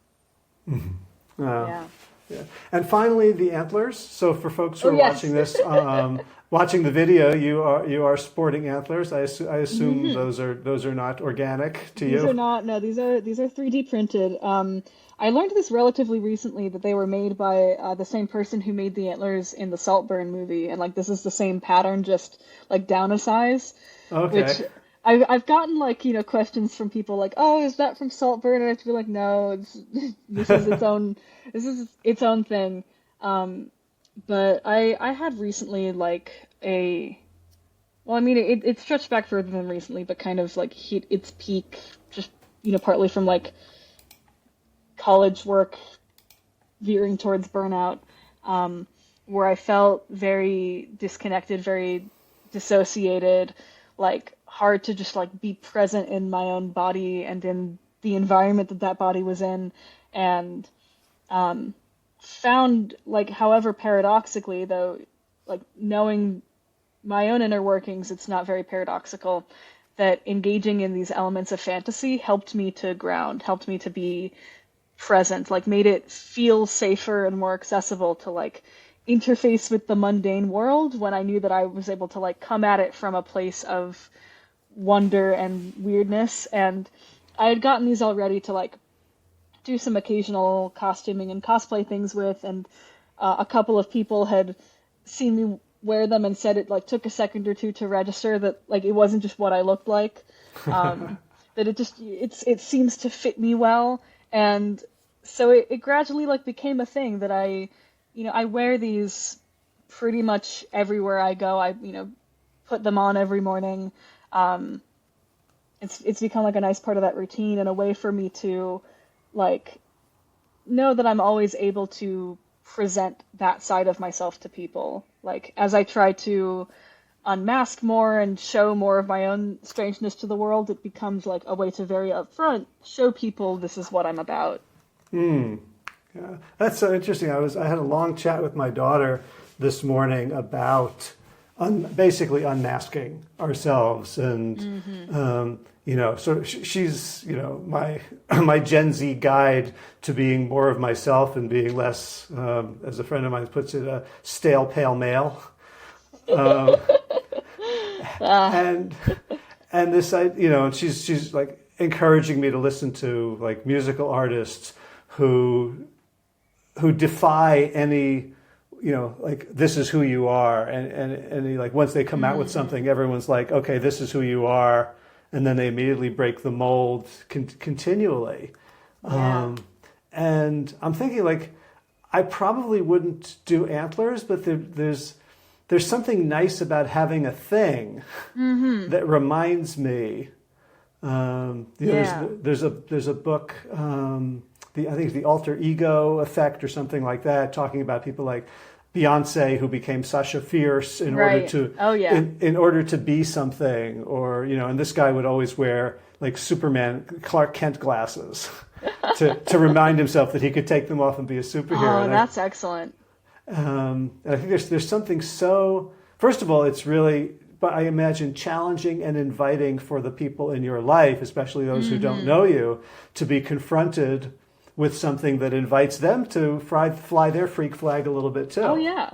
Yeah. And finally, the antlers. So for folks who are watching this, watching the video, you are sporting antlers. I assume those are not organic to you.
These are not. No, these are 3D printed. I learned this relatively recently that they were made by the same person who made the antlers in the Saltburn movie, and this is the same pattern, just down a size.
Okay.
Which I've gotten questions from people oh, is that from Saltburn? And I have to be no, this is its own thing. But I had recently it stretched back further than recently, but kind of hit its peak, just partly from college work veering towards burnout, where I felt very disconnected, very dissociated, hard to just be present in my own body and in the environment that body was in, and found however paradoxically though, knowing my own inner workings, it's not very paradoxical that engaging in these elements of fantasy helped me to ground, helped me to be present, like made it feel safer and more accessible to like interface with the mundane world when I knew that I was able to like come at it from a place of wonder and weirdness. And I had gotten these already to like do some occasional costuming and cosplay things with, and a couple of people had seen me wear them and said it like took a second or two to register that like it wasn't just what I looked like, that it seems to fit me well. And so it gradually like became a thing that I wear these pretty much everywhere I go. I put them on every morning. It's become like a nice part of that routine and a way for me to like know that I'm always able to present that side of myself to people. Like as I try to unmask more and show more of my own strangeness to the world, it becomes like a way to very upfront show people this is what I'm about.
Yeah, that's so interesting. I had a long chat with my daughter this morning about basically unmasking ourselves, and so she's my my Gen Z guide to being more of myself and being less, as a friend of mine puts it, a stale pale male. And this, and she's like encouraging me to listen to like musical artists who defy any, like this is who you are, and like once they come out with something, everyone's like, okay, this is who you are, and then they immediately break the mold continually.
Yeah.
And I'm thinking like, I probably wouldn't do antlers, but there's something nice about having a thing that reminds me. There's a book. I think it's the alter ego effect or something like that, talking about people like Beyonce who became Sasha Fierce in order to in order to be something, or and this guy would always wear like Superman Clark Kent glasses to remind himself that he could take them off and be a superhero.
Oh, that's excellent.
And I think there's something so, first of all, it's really, but I imagine challenging and inviting for the people in your life, especially those who don't know you, to be confronted with something that invites them to fly their freak flag a little bit too.
Oh yeah.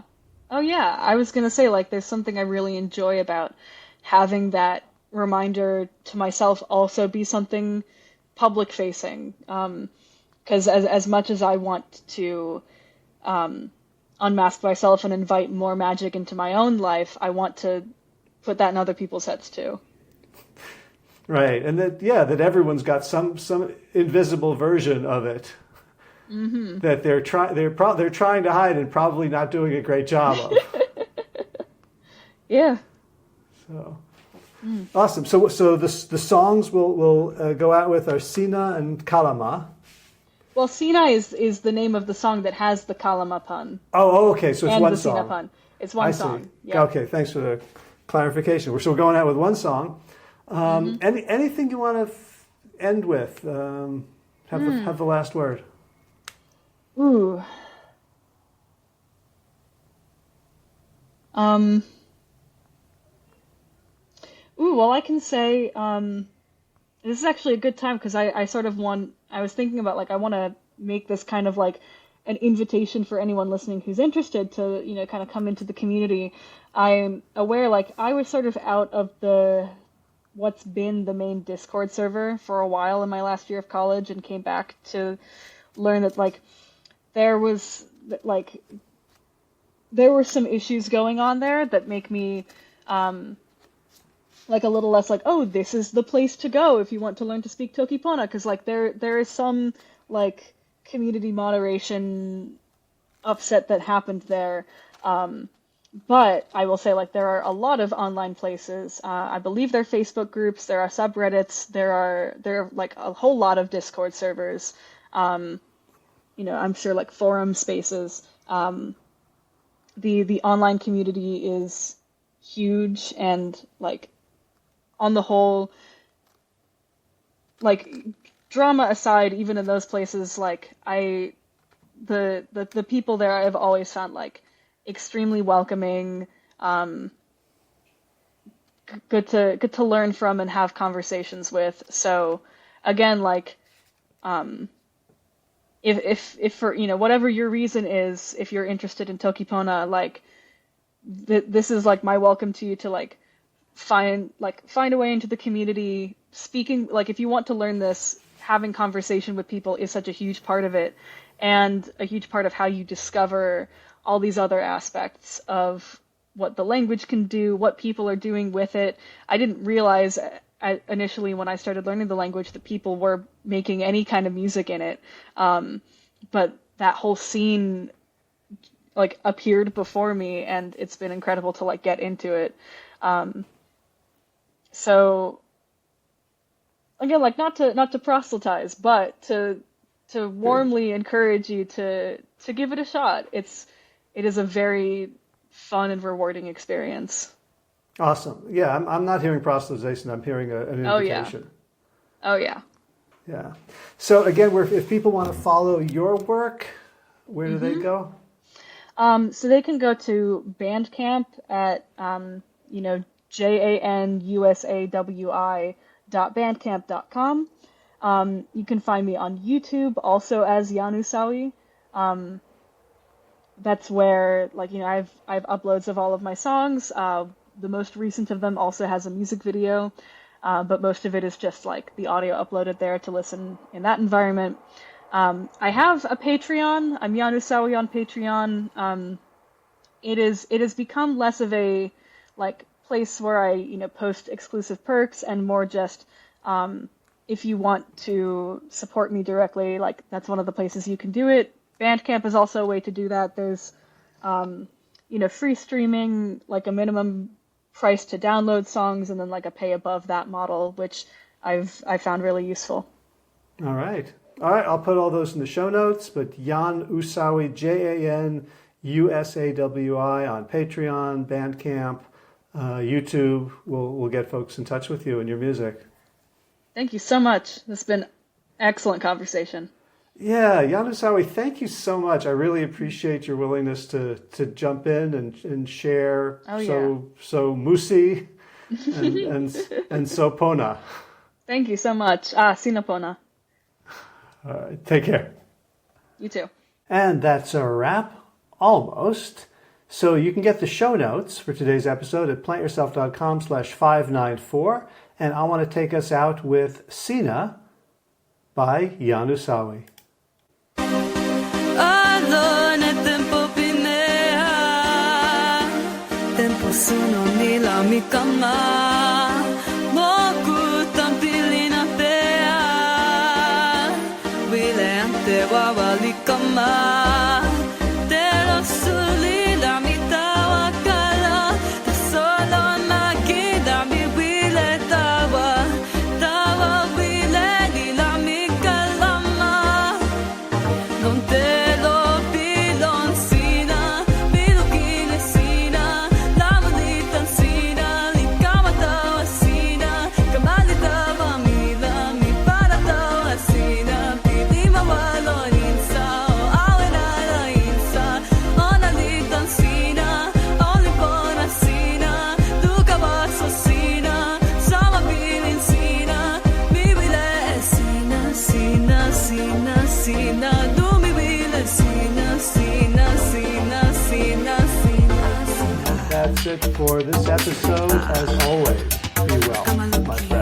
I was gonna say like there's something I really enjoy about having that reminder to myself also be something public facing. Because as much as I want to unmask myself and invite more magic into my own life, I want to put that in other people's heads too.
Right, and that everyone's got some invisible version of it that they're trying to hide and probably not doing a great job of.
Yeah.
So awesome. So the songs we'll go out with are Sina and Kalama.
Well, Sina is the name of the song that has the Kalama pun.
Oh, okay. So it's
and
one
the
song.
Sina pun. It's one song.
See.
Yeah.
Okay, thanks for the clarification. So we're going out with one song. Anything you want to end with? Have the last word.
Ooh. Well, I can say this is actually a good time because I sort of I was thinking about like I want to make this kind of like an invitation for anyone listening who's interested to kind of come into the community. I'm aware like I was sort of out of what's been the main Discord server for a while in my last year of college, and came back to learn that like there were some issues going on there that make me like a little less like, oh, this is the place to go if you want to learn to speak Toki Pona, because like there is some like community moderation upset that happened there. But I will say, like, there are a lot of online places. I believe there are Facebook groups, there are subreddits, there are like a whole lot of Discord servers. I'm sure like forum spaces. The online community is huge, and like on the whole, like drama aside, even in those places, like the people there I've always found like extremely welcoming, good to learn from and have conversations with. So again, like if for whatever your reason is, if you're interested in Toki Pona, like this is like my welcome to you to like find a way into the community. Speaking, like if you want to learn this, having conversation with people is such a huge part of it, and a huge part of how you discover all these other aspects of what the language can do, what people are doing with it. I didn't realize initially when I started learning the language that people were making any kind of music in it. But that whole scene like appeared before me, and it's been incredible to like get into it. So again, like not to proselytize, but to warmly encourage you to give it a shot. It is a very fun and rewarding experience.
Awesome. Yeah, I'm not hearing proselytization. I'm hearing an invitation.
Oh yeah.
Yeah. So again, if people want to follow your work, where do they go?
So they can go to Bandcamp at JANUSAWI.bandcamp.com. You can find me on YouTube also as Usawi. That's where I've uploads of all of my songs. The most recent of them also has a music video, but most of it is just like the audio uploaded there to listen in that environment. I have a Patreon. I'm Usawi on Patreon. It has become less of a like place where I post exclusive perks, and more just if you want to support me directly, like that's one of the places you can do it. Bandcamp is also a way to do that. There's free streaming, like a minimum price to download songs, and then like a pay above that model, which I found really useful.
All right. I'll put all those in the show notes. But Jan Usawi, JANUSAWI on Patreon, Bandcamp, YouTube. We'll get folks in touch with you and your music.
Thank you so much. This has been excellent conversation.
Yeah, Jan Usawi, thank you so much. I really appreciate your willingness to jump in and share so musi and so pona.
Thank you so much. Sina pona.
All right, take care.
You too.
And that's a wrap, almost. So you can get the show notes for today's episode at plantyourself.com/594. And I want to take us out with Sina by Jan Usawi.
Sono nila mi kama moku tampili na pea wile ante wa wali kama tero suli la mi tawakala solo nakida mi wile tawa wile ni la mi kalama non te lo pilon sina bilukine sina
That's it for this episode. As always, be well, my friend.